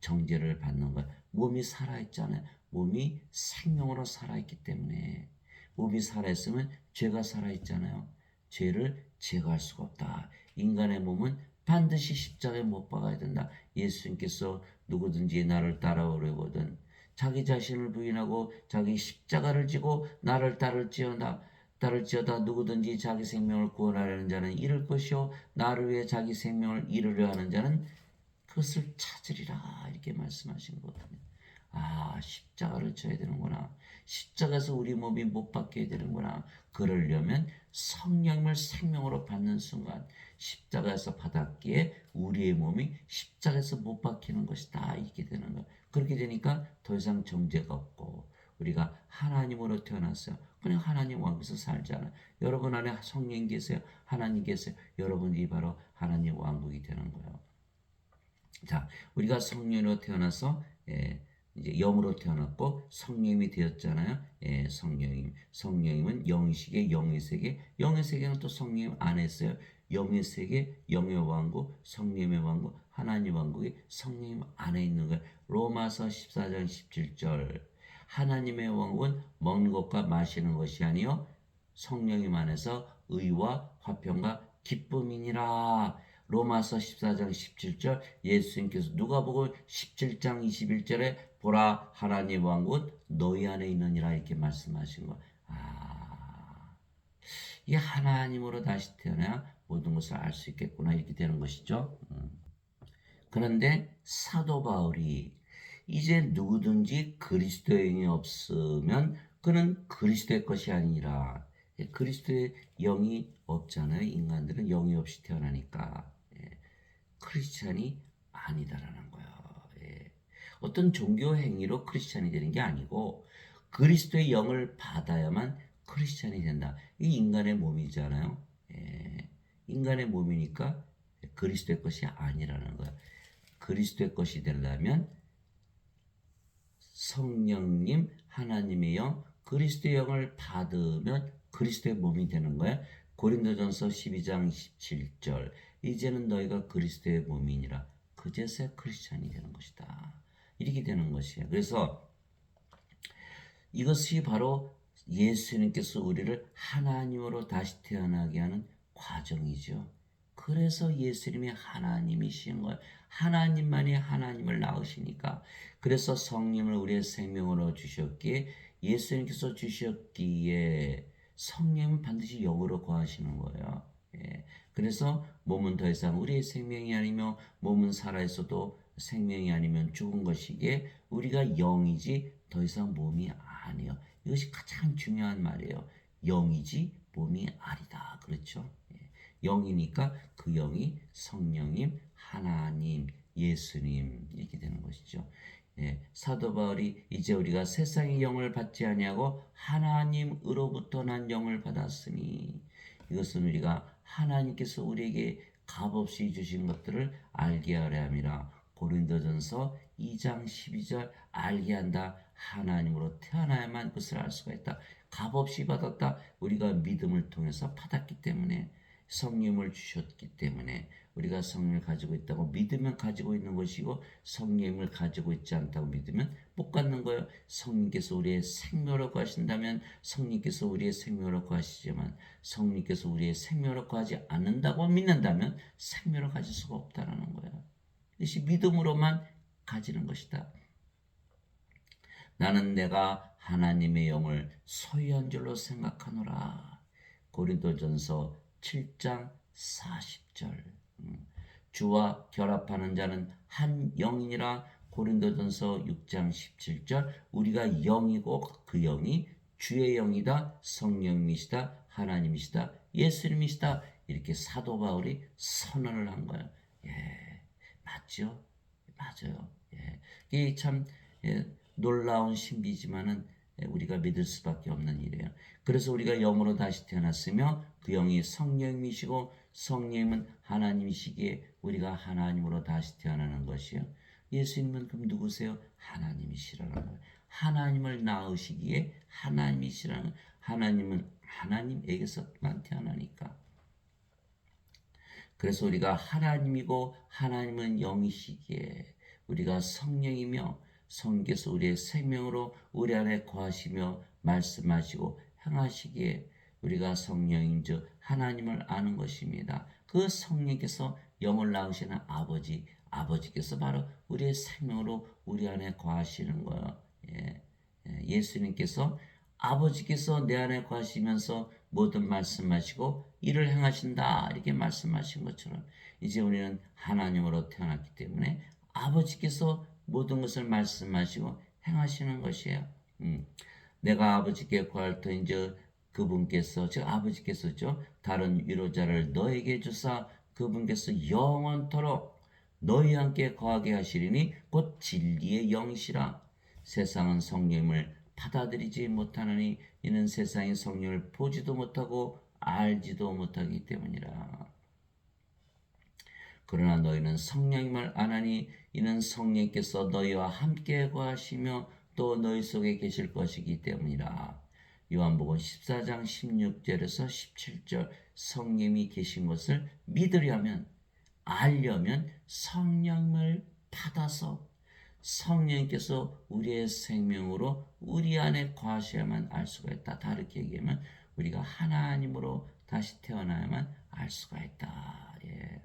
정죄를 받는 거예요. 몸이 살아있잖아요. 몸이 생명으로 살아있기 때문에. 몸이 살아있으면 죄가 살아있잖아요. 죄를 제거할 수가 없다. 인간의 몸은 반드시 십자가에 못 박아야 된다. 예수님께서 누구든지 나를 따라오려거든 자기 자신을 부인하고 자기 십자가를 지고 나를 따를지어다 누구든지 자기 생명을 구원하려는 자는 잃을 것이요 나를 위해 자기 생명을 잃으려 하는 자는 그것을 찾으리라. 이렇게 말씀하신 거거든요. 아, 십자가를 져야 되는구나. 십자가에서 우리 몸이 못 박혀야 되는구나. 그러려면 성령을 생명으로 받는 순간 십자가에서 받았기에 우리의 몸이 십자가에서 못 박히는 것이다. 이렇게 되는 거예요. 그렇게 되니까 더 이상 정죄가 없고 우리가 하나님으로 태어났어요. 그냥 하나님 왕국에서 살잖아요. 여러분 안에 성령 계세요. 하나님 계세요. 여러분이 바로 하나님 왕국이 되는 거예요. 자, 우리가 성령으로 태어나서 이제 영으로 태어났고 성령이 되었잖아요. 성령님은 영이시게 영의 세계, 영의 세계는 또 성령 안에 있어요. 영의 세계, 영의 왕국, 성령의 왕국, 하나님 왕국이 성령 안에 있는 거예요. 로마서 14장 17절. 하나님의 왕국은 먹는 것과 마시는 것이 아니요 성령님 안에서 의와 화평과 기쁨이니라. 로마서 14장 17절. 예수님께서 누가복음 17장 21절에 보라 하나님 왕국은 너희 안에 있느니라 이렇게 말씀하신 거. 이 하나님으로 다시 태어나야 모든 것을 알 수 있겠구나 이렇게 되는 것이죠. 그런데 사도 바울이 이제 누구든지 그리스도의 영이 없으면 그는 그리스도의 것이 아니라. 그리스도의 영이 없잖아요. 인간들은 영이 없이 태어나니까. 크리스찬이 아니다라는 거예요. 예. 어떤 종교 행위로 크리스찬이 되는 게 아니고 그리스도의 영을 받아야만 크리스찬이 된다. 이 인간의 몸이잖아요. 예. 인간의 몸이니까 그리스도의 것이 아니라는 거예요. 그리스도의 것이 되려면 성령님, 하나님의 영, 그리스도의 영을 받으면 그리스도의 몸이 되는 거야. 고린도전서 12장 17절. 이제는 너희가 그리스도의 몸이니라. 그제서야 크리스찬이 되는 것이다. 이렇게 되는 것이에요. 그래서 이것이 바로 예수님께서 우리를 하나님으로 다시 태어나게 하는 과정이죠. 그래서 예수님이 하나님이신 거예요. 하나님만이 하나님을 낳으시니까. 그래서 성령을 우리의 생명으로 주셨기에 예수님께서 주셨기에 성령은 반드시 영으로 거하시는 거예요. 예. 그래서 몸은 더 이상 우리의 생명이 아니며 몸은 살아있어도 생명이 아니면 죽은 것이기에 우리가 영이지 더 이상 몸이 아니에요. 이것이 가장 중요한 말이에요. 영이지 몸이 아니다. 그렇죠? 예. 영이니까 그 영이 성령님, 하나님, 예수님 이렇게 되는 것이죠. 예, 사도 바울이 이제 우리가 세상의 영을 받지 아니하고 하나님으로부터 난 영을 받았으니 이것은 우리가 하나님께서 우리에게 값없이 주신 것들을 알게 하려 함이라. 고린도전서 2장 12절. 알게 한다. 하나님으로 태어나야만 그것을 알 수가 있다. 값없이 받았다. 우리가 믿음을 통해서 받았기 때문에 성령을 주셨기 때문에 우리가 성령을 가지고 있다고 믿으면 가지고 있는 것이고 성령을 가지고 있지 않다고 믿으면 못 갖는 거예요. 성령께서 우리의 생명을 구하신다면 성령께서 우리의 생명을 구하시지만 성령께서 우리의 생명을 구하지 않는다고 믿는다면 생명을 가질 수가 없다는 거예요. 이것이 믿음으로만 가지는 것이다. 나는 내가 하나님의 영을 소유한 줄로 생각하노라. 고린도전서 7장 40절. 주와 결합하는 자는 한 영이니라. 고린도전서 6장 17절. 우리가 영이고 그 영이 주의 영이다. 성령이시다. 하나님이시다. 예수님이시다. 이렇게 사도 바울이 선언을 한 거예요. 예, 맞죠? 맞아요. 예, 이게 참 놀라운 신비지만은 우리가 믿을 수밖에 없는 일이에요. 그래서 우리가 영으로 다시 태어났으며 그 영이 성령이시고 성령은 하나님이시기에 우리가 하나님으로 다시 태어나는 것이요. 예수님은 그럼 누구세요? 하나님이시라는 거예요. 하나님을 낳으시기에 하나님이시라는 하나님은 하나님에게서만 태어나니까. 그래서 우리가 하나님이고 하나님은 영이시기에 우리가 성령이며 성령께서 우리의 생명으로 우리 안에 거하시며 말씀하시고 행하시기에 우리가 성령인 즉 하나님을 아는 것입니다. 그 성령께서 영을 낳으시는 아버지께서 바로 우리의 생명으로 우리 안에 거하시는 거예요. 예수님께서 아버지께서 내 안에 거하시면서 모든 말씀하시고 일을 행하신다 이렇게 말씀하신 것처럼 이제 우리는 하나님으로 태어났기 때문에 아버지께서 모든 것을 말씀하시고 행하시는 것이에요. 내가 아버지께 구할 터인즉 그분께서 즉 아버지께서죠 다른 위로자를 너에게 주사 그분께서 영원토록 너희와 함께 거하게 하시리니 곧 진리의 영이시라. 세상은 성령을 받아들이지 못하느니 이는 세상이 성령을 보지도 못하고 알지도 못하기 때문이라. 그러나 너희는 성령임을 아나니 이는 성령께서 너희와 함께 거하시며 또 너희 속에 계실 것이기 때문이라. 요한복음 14장 16절에서 17절. 성령이 계신 것을 믿으려면 알려면 성령을 받아서 성령께서 우리의 생명으로 우리 안에 거하셔야만 알 수가 있다. 다르게 얘기하면 우리가 하나님으로 다시 태어나야만 알 수가 있다. 예.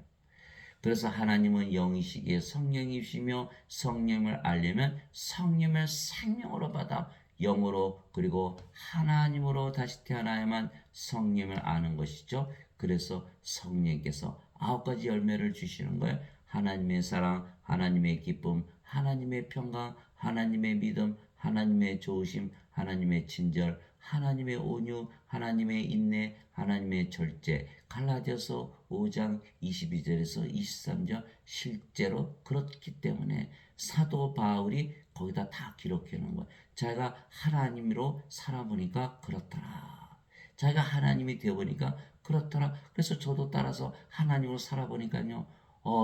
그래서 하나님은 영이시기에 성령이시며 성령을 알려면 성령을 생명으로 받아 영으로 그리고 하나님으로 다시 태어나야만 성령을 아는 것이죠. 그래서 성령께서 9가지 열매를 주시는 거예요. 하나님의 사랑, 하나님의 기쁨, 하나님의 평강, 하나님의 믿음, 하나님의 좋으심, 하나님의 친절, 하나님의 온유, 하나님의 인내, 하나님의 절제. 갈라디아서 5장 22절에서 23절 실제로 그렇기 때문에 사도 바울이 거기다 다 기록해 놓은 거예요. 자기가 하나님으로 살아보니까 그렇더라. 자기가 하나님이 되어보니까 그렇더라. 그래서 저도 따라서 하나님으로 살아보니까요.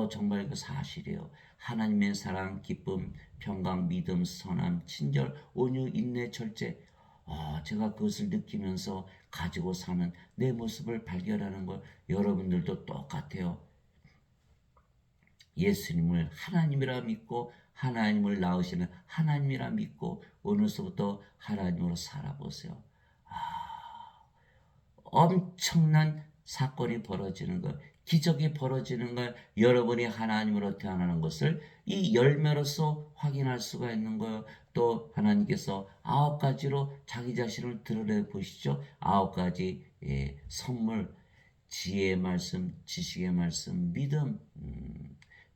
정말 그 사실이에요. 하나님의 사랑, 기쁨, 평강, 믿음, 선함, 친절, 온유, 인내, 절제. 제가 그것을 느끼면서 가지고 사는 내 모습을 발견하는 거 여러분들도 똑같아요. 예수님을 하나님이라 믿고 하나님을 낳으시는 하나님이라 믿고 오늘서부터 하나님으로 살아보세요. 엄청난 사건이 벌어지는 것, 기적이 벌어지는 걸 여러분이 하나님으로 태어나는 것을 이 열매로서 확인할 수가 있는 거예요. 또 하나님께서 9가지로 자기 자신을 드러내 보시죠. 9가지 선물, 지혜의 말씀, 지식의 말씀, 믿음,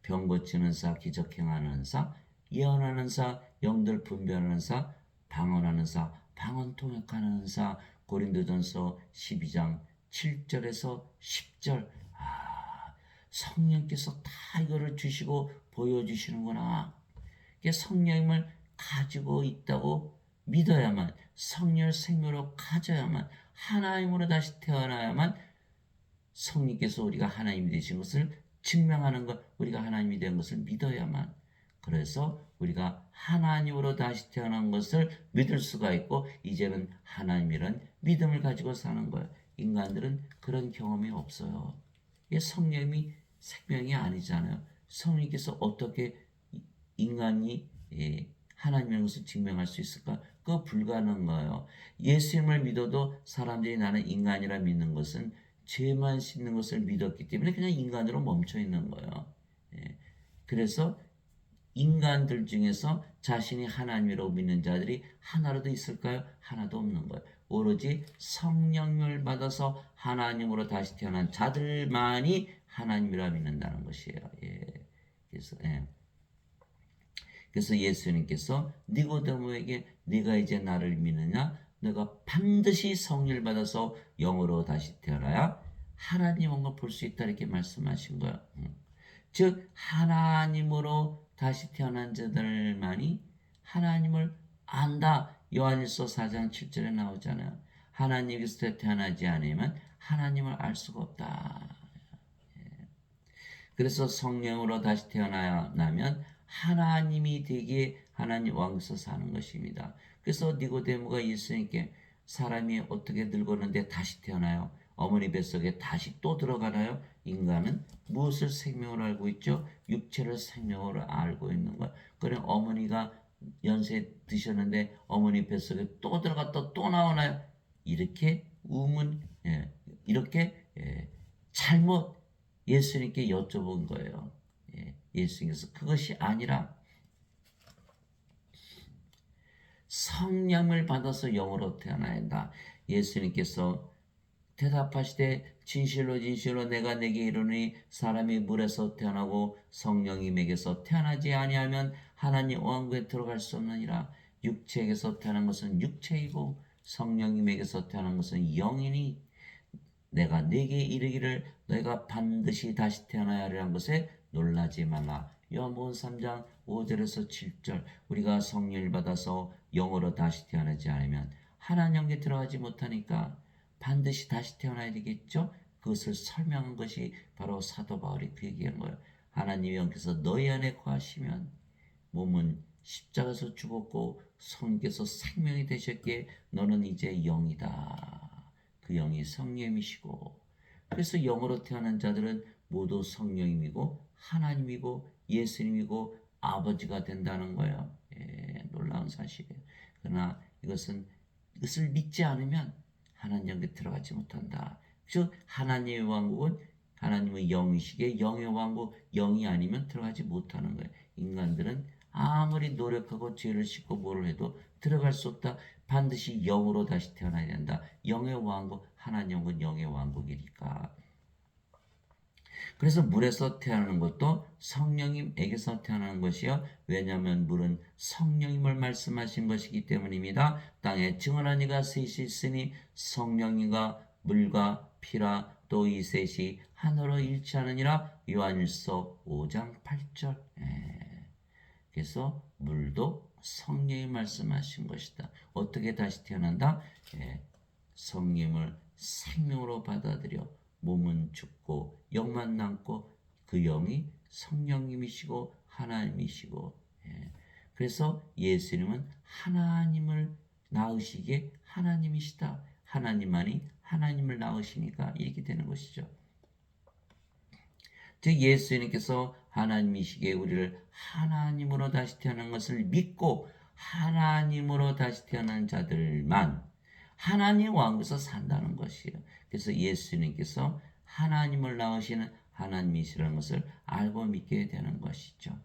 병 고치는 사, 기적 행하는 사, 예언하는 사, 영들 분별하는 사, 방언하는 사, 방언 통역하는 사. 고린도전서 12장 7절에서 10절. 성령께서 다 이거를 주시고 보여주시는구나. 이게 성령을 가지고 있다고 믿어야만, 성령 생명으로 가져야만, 하나님으로 다시 태어나야만 성령께서 우리가 하나님이 되신 것을 증명하는 것, 우리가 하나님이 된 것을 믿어야만. 그래서 우리가 하나님으로 다시 태어난 것을 믿을 수가 있고 이제는 하나님이란 믿음을 가지고 사는 거예요. 인간들은 그런 경험이 없어요. 이게 성령이 생명이 아니잖아요. 성령께서 어떻게 인간이 하나님의 것을 증명할 수 있을까? 그거 불가능한 거예요. 예수님을 믿어도 사람들이 나는 인간이라 믿는 것은 죄만 씻는 것을 믿었기 때문에 그냥 인간으로 멈춰 있는 거예요. 그래서 인간들 중에서 자신이 하나님이라고 믿는 자들이 하나라도 있을까요? 하나도 없는 거예요. 오로지 성령을 받아서 하나님으로 다시 태어난 자들만이 하나님이라 믿는다는 것이에요. 그래서 예수님께서 니고데모에게 네가 이제 나를 믿느냐? 너가 반드시 성령을 받아서 영으로 다시 태어나야 하나님을 볼 수 있다 이렇게 말씀하신 거예요. 즉 하나님으로 다시 태어난 자들만이 하나님을 안다. 요한일서 4장 7절에 나오잖아요. 하나님께서 태어나지 않으면 하나님을 알 수가 없다. 그래서 성령으로 다시 태어나면 하나님이 되기에 하나님 왕에서 사는 것입니다. 그래서 니고데모가 예수님께 사람이 어떻게 늙었는데 다시 태어나요? 어머니 뱃속에 다시 또 들어가나요? 인간은 무엇을 생명으로 알고 있죠? 육체를 생명으로 알고 있는 것. 그럼 어머니가 연세 드셨는데 어머니 뱃속에 또 들어갔다 또 나오나요? 이렇게 이렇게 잘못 예수님께 여쭤본 거예요. 예수님께서 그것이 아니라 성령을 받아서 영으로 태어나야 한다. 예수님께서 대답하시되 진실로 진실로 내가 네게 이르노니 사람이 물에서 태어나고 성령님에게서 태어나지 아니하면 하나님 왕국에 들어갈 수 없느니라. 육체에게서 태어난 것은 육체이고 성령님에게서 태어난 것은 영이니 내가 네게 이르기를 너희가 반드시 다시 태어나야 하리라는 것에 놀라지 말라. 요한복음 3장 5절에서 7절. 우리가 성령을 받아서 영으로 다시 태어나지 않으면 하나님께 들어가지 못하니까 반드시 다시 태어나야 되겠죠. 그것을 설명한 것이 바로 사도 바울이 그 얘기한 거예요. 하나님의 영께서 너희 안에 거하시면 몸은 십자가에서 죽었고 성령께서 생명이 되셨기에 너는 이제 영이다. 그 영이 성령이시고, 그래서 영으로 태어난 자들은 모두 성령님이고 하나님이고 예수님이고 아버지가 된다는 거예요. 놀라운 사실이에요. 그러나 이것을 믿지 않으면 하나님께 들어가지 못한다. 즉 하나님의 왕국은 하나님의 영이시기에 영의 왕국, 영이 아니면 들어가지 못하는 거예요. 인간들은 아무리 노력하고 죄를 씻고 뭐를 해도 들어갈 수 없다. 반드시 영으로 다시 태어나야 된다. 영의 왕국, 하나님은 영의 왕국이니까. 그래서 물에서 태어나는 것도 성령님에게서 태어나는 것이요. 왜냐하면 물은 성령님을 말씀하신 것이기 때문입니다. 땅에 증언한 이가 셋이 있으니 성령님과 물과 피라 또 이 셋이 하나로 일치하느니라. 요한일서 5장 8절. 그래서 물도 성령이 말씀하신 것이다. 어떻게 다시 태어난다? 성령을 생명으로 받아들여 몸은 죽고 영만 남고 그 영이 성령님이시고 하나님이시고, 그래서 예수님은 하나님을 낳으시기에 하나님이시다. 하나님만이 하나님을 낳으시니까 이렇게 되는 것이죠. 즉 예수님께서 하나님이시기에 우리를 하나님으로 다시 태어난 것을 믿고 하나님으로 다시 태어난 자들만 하나님 왕국에서 산다는 것이에요. 그래서 예수님께서 하나님을 낳으시는 하나님이시라는 것을 알고 믿게 되는 것이죠.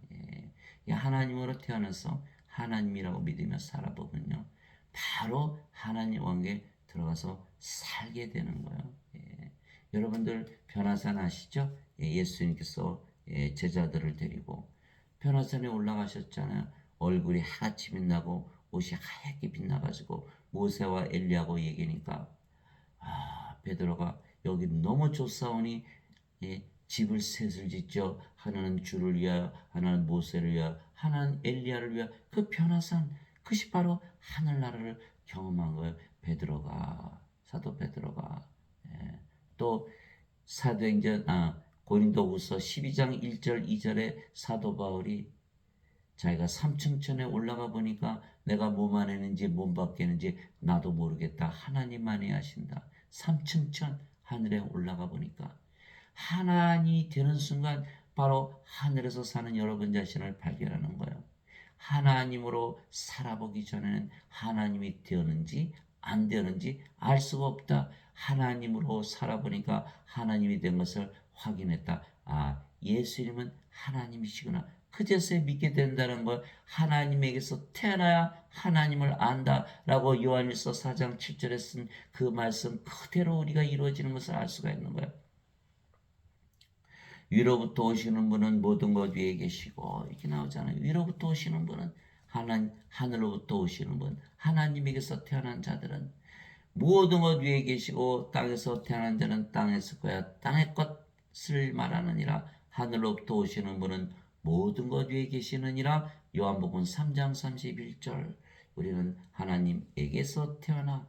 하나님으로 태어나서 하나님이라고 믿으며 살아보면요, 바로 하나님 왕국에 들어가서 살게 되는 거예요. 여러분들 변화산 아시죠? 예수님께서 제자들을 데리고 변화산에 올라가셨잖아요. 얼굴이 하얗게 빛나고 옷이 하얗게 빛나가지고 모세와 엘리야고 얘기니까 베드로가 여기 너무 좋사오니 집을 셋을 짓죠. 하나는 주를 위하여, 하나는 모세를 위하여, 하나는 엘리야를 위하여. 그 변화산 그것이 바로 하늘나라를 경험한 거예요. 사도 베드로가. 또 사도행전 고린도후서 12장 1절 2절에 사도 바울이 자기가 삼층천에 올라가 보니까 내가 몸 안에 있는지 몸 밖에 있는지 나도 모르겠다. 하나님만이 아신다. 삼층천 하늘에 올라가 보니까 하나님이 되는 순간 바로 하늘에서 사는 여러분 자신을 발견하는 거예요. 하나님으로 살아보기 전에는 하나님이 되었는지 안 되었는지 알 수가 없다. 하나님으로 살아보니까 하나님이 된 것을 확인했다. 예수님은 하나님이시구나. 그제서야 믿게 된다는 걸, 하나님에게서 태어나야 하나님을 안다라고 요한일서 4장 7절에 쓴 그 말씀 그대로 우리가 이루어지는 것을 알 수가 있는 거예요. 위로부터 오시는 분은 모든 것 위에 계시고 이렇게 나오잖아요. 위로부터 오시는 분은 하늘로부터 오시는 분, 하나님에게서 태어난 자들은 모든 것 위에 계시고 땅에서 태어난 자는 땅에서 거야. 땅의 것을 말하느니라. 하늘로부터 오시는 분은 모든 것 위에 계시느니라. 요한복음 3장 31절. 우리는 하나님에게서 태어나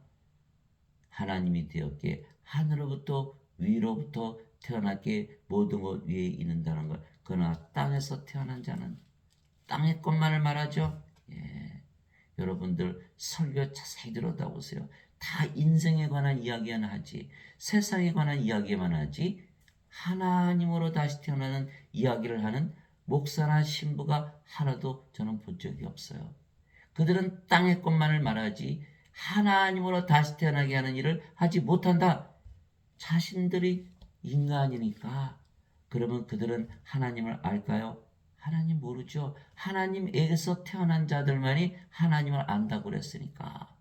하나님이 되었기에 하늘로부터 위로부터 태어났기에 모든 것 위에 있는다는 것. 그러나 땅에서 태어난 자는 땅의 것만을 말하죠. 여러분들 설교 자세히 들여다보세요. 다 인생에 관한 이야기만 하지, 세상에 관한 이야기만 하지, 하나님으로 다시 태어나는 이야기를 하는 목사나 신부가 하나도 저는 본 적이 없어요. 그들은 땅의 것만을 말하지 하나님으로 다시 태어나게 하는 일을 하지 못한다. 자신들이 인간이니까. 그러면 그들은 하나님을 알까요? 하나님 모르죠. 하나님에게서 태어난 자들만이 하나님을 안다고 그랬으니까.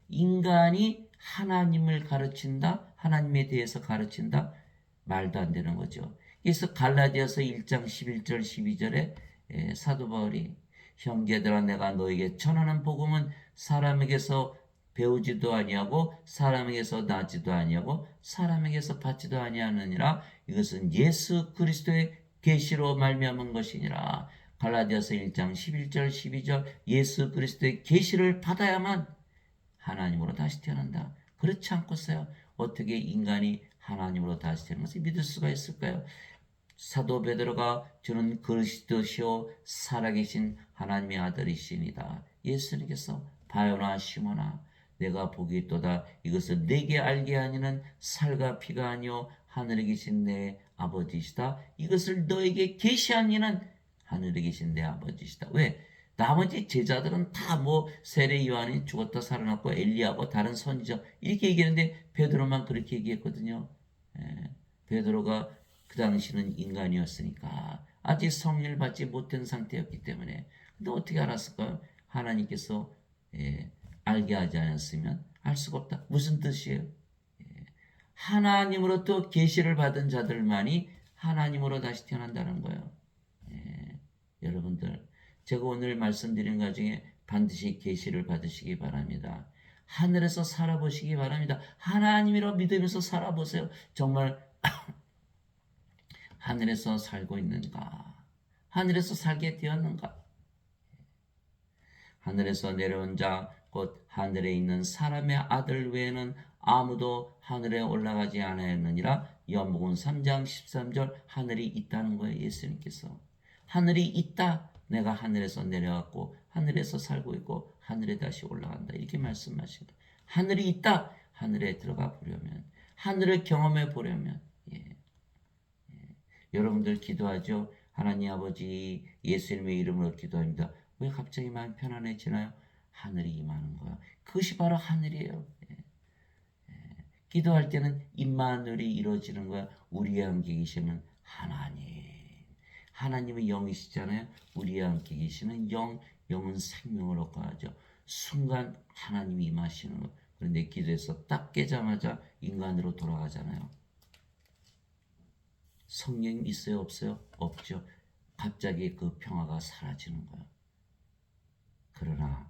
인간이 하나님을 가르친다? 하나님에 대해서 가르친다? 말도 안 되는 거죠. 그래서 갈라디아서 1장 11절 12절에 사도 바울이 형제들아 내가 너에게 전하는 복음은 사람에게서 배우지도 아니하고 사람에게서 나지도 아니하고 사람에게서 받지도 아니하느니라. 이것은 예수 그리스도의 계시로 말미암은 것이니라. 갈라디아서 1장 11절 12절 예수 그리스도의 계시를 받아야만 하나님으로 다시 태어난다. 그렇지 않고서야 어떻게 인간이 하나님으로 다시 태어난 것을 믿을 수가 있을까요? 사도 베드로가 주는 그리스도시요 살아계신 하나님의 아들이시니다. 예수님께서 바요나 시몬아 내가 복이 있도다. 이것은 내게 알게 하니는 살과 피가 아니요 하늘에 계신 내 아버지시다. 이것을 너에게 계시한 이는 하늘에 계신 내 아버지시다. 왜? 나머지 제자들은 다 세례 요한이 죽었다 살아났고 엘리야고 다른 선지자 이렇게 얘기했는데 베드로만 그렇게 얘기했거든요. 베드로가 그 당시는 인간이었으니까 아직 성령을 받지 못한 상태였기 때문에. 근데 어떻게 알았을까요? 하나님께서 알게 하지 않았으면 알 수가 없다. 무슨 뜻이에요? 하나님으로부터 계시를 받은 자들만이 하나님으로 다시 태어난다는 거예요. 예, 여러분들, 제가 오늘 말씀드린 것 중에 반드시 계시를 받으시기 바랍니다. 하늘에서 살아보시기 바랍니다. 하나님이라 믿으면서 살아보세요. 정말 하늘에서 살고 있는가? 하늘에서 살게 되었는가? 하늘에서 내려온 자, 곧 하늘에 있는 사람의 아들 외에는 아무도 하늘에 올라가지 않았느니라. 요한복음 3장 13절 하늘이 있다는 거예요. 예수님께서. 하늘이 있다. 내가 하늘에서 내려왔고 하늘에서 살고 있고 하늘에 다시 올라간다. 이렇게 말씀하신다. 하늘이 있다. 하늘에 들어가 보려면, 하늘을 경험해 보려면, 예. 여러분들 기도하죠. 하나님 아버지 예수님의 이름으로 기도합니다. 왜 갑자기 마음 편안해지나요? 하늘이 임하는 거야. 그것이 바로 하늘이에요. 기도할 때는 임마누엘이 이루어지는 거야. 우리와 함께 계시는 하나님. 하나님은 영이시잖아요. 우리와 함께 계시는 영, 영은 생명을 얻고 하죠. 순간 하나님이 임하시는 거. 그런데 기도에서 딱 깨자마자 인간으로 돌아가잖아요. 성령 있어요? 없어요? 없죠. 갑자기 그 평화가 사라지는 거예요. 그러나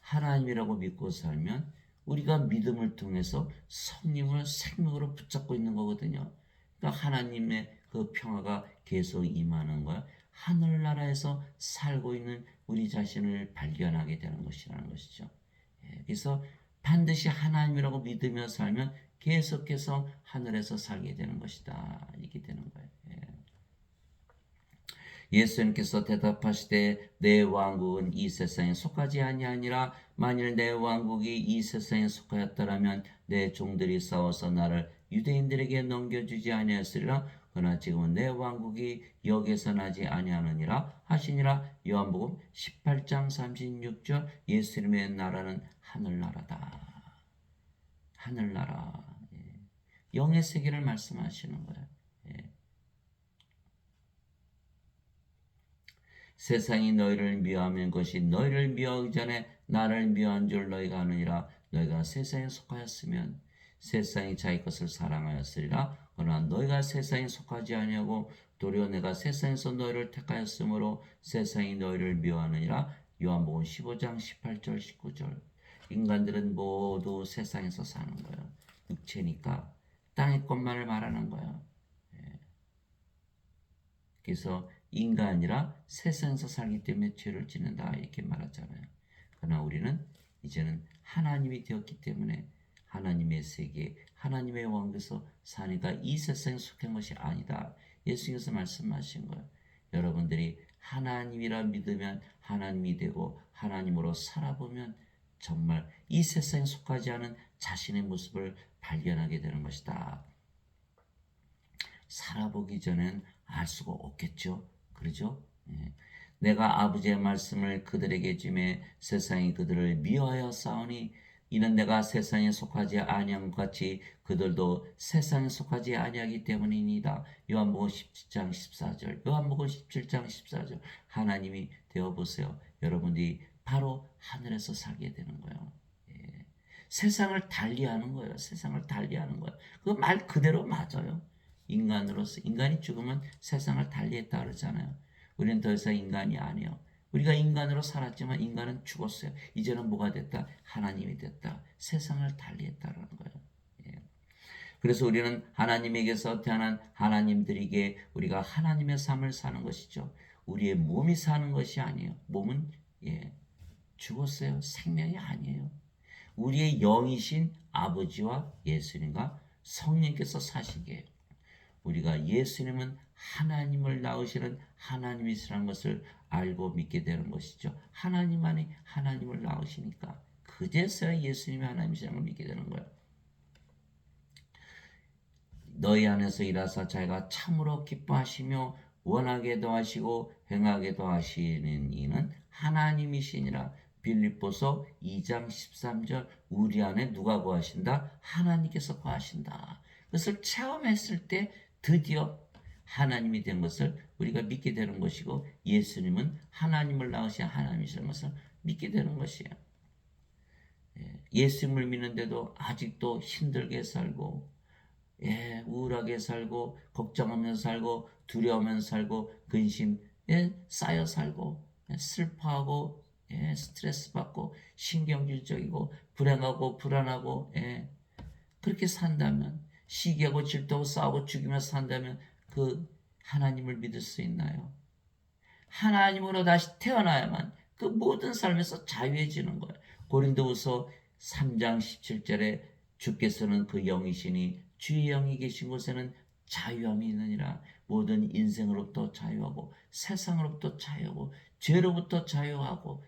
하나님이라고 믿고 살면 우리가 믿음을 통해서 성령을 생명으로 붙잡고 있는 거거든요. 그러니까 하나님의 그 평화가 계속 임하는 거야. 하늘나라에서 살고 있는 우리 자신을 발견하게 되는 것이라는 것이죠. 그래서 반드시 하나님이라고 믿으며 살면 계속해서 하늘에서 살게 되는 것이다. 이렇게 되는 거예요. 예수님께서 대답하시되 내 왕국은 이 세상에 속하지 아니하니라. 만일 내 왕국이 이 세상에 속하였더라면 내 종들이 싸워서 나를 유대인들에게 넘겨주지 아니하였으리라. 그러나 지금은 내 왕국이 여기에서 나지 아니하느니라 하시니라. 요한복음 18장 36절 예수님의 나라는 하늘나라다. 하늘나라. 영의 세계를 말씀하시는 거예요. 세상이 너희를 미워하면 것이 너희를 미워하기 전에 나를 미워한 줄 너희가 아느니라. 너희가 세상에 속하였으면 세상이 자기 것을 사랑하였으리라. 그러나 너희가 세상에 속하지 아니하고 도리어 내가 세상에서 너희를 택하였으므로 세상이 너희를 미워하느니라. 요한복음 15장 18절 19절. 인간들은 모두 세상에서 사는 거예요. 육체니까 땅의 것만을 말하는 거예요. 그래서 인간이라 세상에서 살기 때문에 죄를 짓는다 이렇게 말하잖아요. 그러나 우리는 이제는 하나님이 되었기 때문에 하나님의 세계, 하나님의 왕국에서 사니까 이 세상에 속한 것이 아니다. 예수님께서 말씀하신 거예요. 여러분들이 하나님이라 믿으면 하나님이 되고 하나님으로 살아보면 정말 이 세상에 속하지 않은 자신의 모습을 발견하게 되는 것이다. 살아보기 전엔 알 수가 없겠죠. 그러죠? 내가 아버지의 말씀을 그들에게 주매 세상이 그들을 미워하여 싸우니 이는 내가 세상에 속하지 아니한 것 같이 그들도 세상에 속하지 아니하기 때문이니이다. 요한복음 17장 14절. 요한복음 17장 14절. 하나님이 되어보세요. 여러분들이 바로 하늘에서 살게 되는 거예요. 세상을 달리하는 거예요. 세상을 달리하는 거예요. 그 말 그대로 맞아요. 인간으로서 인간이 죽으면 세상을 달리했다 그러잖아요. 우리는 더 이상 인간이 아니에요. 우리가 인간으로 살았지만 인간은 죽었어요. 이제는 뭐가 됐다? 하나님이 됐다. 세상을 달리했다라는 거예요. 그래서 우리는 하나님에게서 태어난 하나님들에게 우리가 하나님의 삶을 사는 것이죠. 우리의 몸이 사는 것이 아니에요. 몸은 죽었어요. 생명이 아니에요. 우리의 영이신 아버지와 예수님과 성령께서 사시게 우리가 예수님은 하나님을 낳으시는 하나님이시라는 것을 알고 믿게 되는 것이죠. 하나님만이 하나님을 낳으시니까 그제서야 예수님이 하나님이시라는 걸 믿게 되는 거예요. 너희 안에서 일하사 자기가 참으로 기뻐하시며 원하게도 하시고 행하게도 하시는 이는 하나님이시니라. 빌립보서 2장 13절 우리 안에 누가 거하신다? 하나님께서 거하신다. 그것을 체험했을 때 드디어 하나님이 된 것을 우리가 믿게 되는 것이고 예수님은 하나님을 낳으신 하나님이시라는 것을 믿게 되는 것이에요. 예수님을 믿는데도 아직도 힘들게 살고 우울하게 살고 걱정하면서 살고 두려워하면서 살고 근심에 쌓여 살고 슬퍼하고 스트레스 받고 신경질적이고 불행하고 불안하고 그렇게 산다면 시기하고 질투하고 싸우고 죽이며 산다면 그 하나님을 믿을 수 있나요? 하나님으로 다시 태어나야만 그 모든 삶에서 자유해지는 거예요. 고린도후서 3장 17절에 주께서는 그 영이시니 주의 영이 계신 곳에는 자유함이 있느니라. 모든 인생으로부터 자유하고 세상으로부터 자유하고 죄로부터 자유하고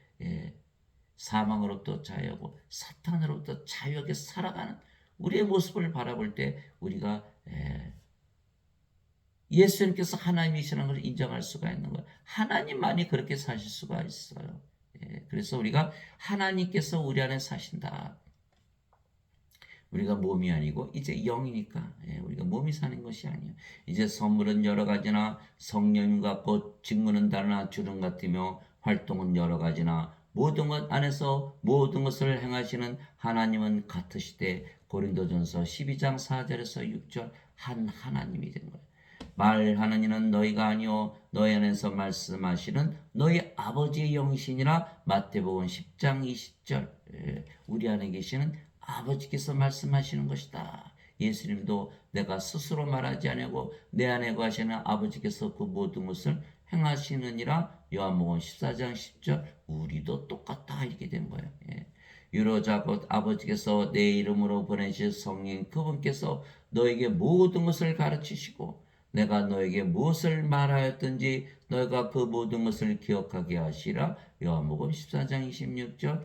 사망으로부터 자유하고 사탄으로부터 자유하게 살아가는 우리의 모습을 바라볼 때 우리가 예수님께서 하나님이시라는 것을 인정할 수가 있는 거예요. 하나님만이 그렇게 사실 수가 있어요. 그래서 우리가 하나님께서 우리 안에 사신다. 우리가 몸이 아니고 이제 영이니까 우리가 몸이 사는 것이 아니에요. 이제 선물은 여러 가지나 성령님 같고 직무는 다르나 주름 같으며 활동은 여러 가지나 모든 것 안에서 모든 것을 행하시는 하나님은 같으시되 고린도전서 12장 4절에서 6절 한 하나님이 된 거예요. 말하는 이는 너희가 아니요 너희 안에서 말씀하시는 너희 아버지의 영이시니라. 마태복음 10장 20절 우리 안에 계시는 아버지께서 말씀하시는 것이다. 예수님도 내가 스스로 말하지 아니하고 내 안에 거하시는 아버지께서 그 모든 것을 행하시느니라. 요한복음 14장 10절 우리도 똑같다 이렇게 된 거예요. 유로자 곧 아버지께서 내 이름으로 보내실 성령 그분께서 너에게 모든 것을 가르치시고 내가 너에게 무엇을 말하였든지 너희가 그 모든 것을 기억하게 하시라. 요한복음 14장 26절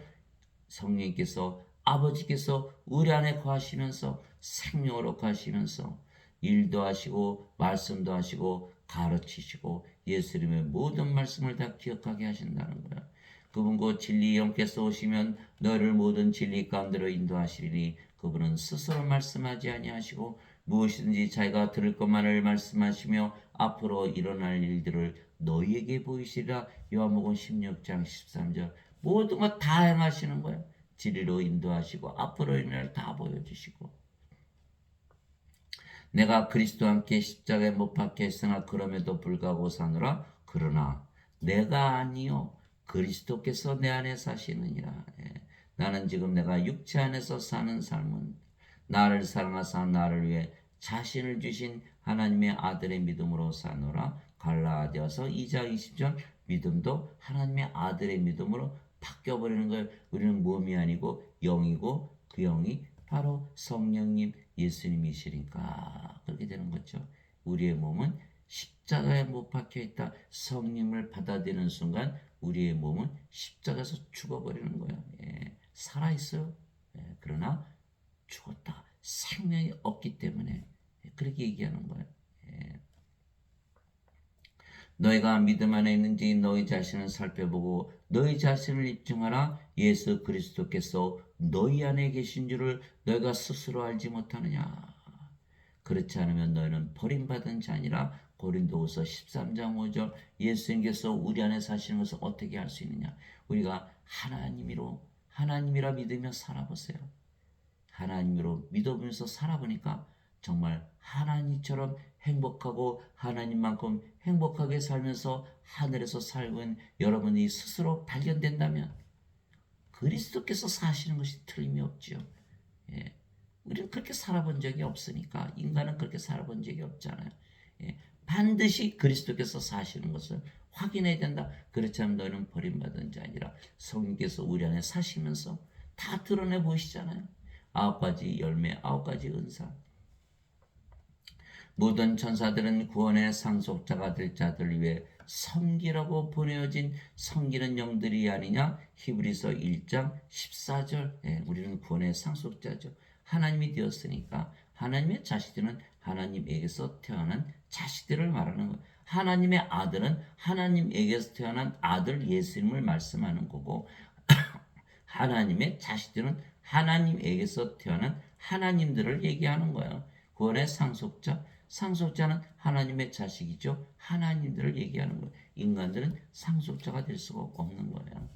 성령께서 아버지께서 우리 안에 거하시면서 생명으로 거하시면서 일도 하시고 말씀도 하시고 가르치시고 예수님의 모든 말씀을 다 기억하게 하신다는 거야. 그분 곧 진리 영께서 오시면 너를 모든 진리 가운데로 인도하시리니 그분은 스스로 말씀하지 아니하시고 무엇이든지 자기가 들을 것만을 말씀하시며 앞으로 일어날 일들을 너희에게 보이시리라. 요한복음 16장 13절 모든 것 다 행하시는 거예요. 진리로 인도하시고 앞으로 일어날 다 보여주시고 내가 그리스도와 함께 십자가에 못 박혀 있으나 그럼에도 불구하고 사노라. 그러나 내가 아니요 그리스도께서 내 안에 사시느니라. 나는 지금 내가 육체 안에서 사는 삶은 나를 사랑하사 나를 위해 자신을 주신 하나님의 아들의 믿음으로 사노라. 갈라디아서 2장 20절 믿음도 하나님의 아들의 믿음으로 바뀌어버리는 거예요. 우리는 몸이 아니고 영이고 그 영이 바로 성령님 예수님이시니까 그렇게 되는 거죠. 우리의 몸은 십자가에 못 박혀 있다. 성령을 받아들이는 순간 우리의 몸은 십자가에서 죽어버리는 거예요. 살아있어요. 그러나 죽었다. 생명이 없기 때문에 그렇게 얘기하는 거예요. 너희가 믿음 안에 있는지 너희 자신을 살펴보고 너희 자신을 입증하라. 예수 그리스도께서 너희 안에 계신 줄을 너희가 스스로 알지 못하느냐. 그렇지 않으면 너희는 버림받은 자니라. 고린도후서 13장 5절 예수님께서 우리 안에 사시는 것을 어떻게 알 수 있느냐. 우리가 하나님이라 믿으며 살아보세요. 하나님으로 믿어보면서 살아보니까 정말 하나님처럼 행복하고 하나님만큼 행복하게 살면서 하늘에서 살고 있는 여러분이 스스로 발견된다면 그리스도께서 사시는 것이 틀림이 없지요. 우리는 그렇게 살아본 적이 없으니까 인간은 그렇게 살아본 적이 없잖아요. 반드시 그리스도께서 사시는 것을 확인해야 된다. 그렇지 않으면 너는 버림받은 자 아니라 성령께서 우리 안에 사시면서 다 드러내 보이시잖아요. 9가지 열매, 9가지 은사. 모든 천사들은 구원의 상속자가 될 자들을 위해 섬기라고 보내어진 섬기는 영들이 아니냐. 히브리서 1장 14절 우리는 구원의 상속자죠. 하나님이 되었으니까 하나님의 자식들은 하나님에게서 태어난 자식들을 말하는 거예요. 하나님의 아들은 하나님에게서 태어난 아들 예수님을 말씀하는 거고 하나님의 자식들은 하나님에게서 태어난 하나님들을 얘기하는 거예요. 구원의 상속자는 하나님의 자식이죠. 하나님들을 얘기하는 거예요. 인간들은 상속자가 될 수가 없는 거예요.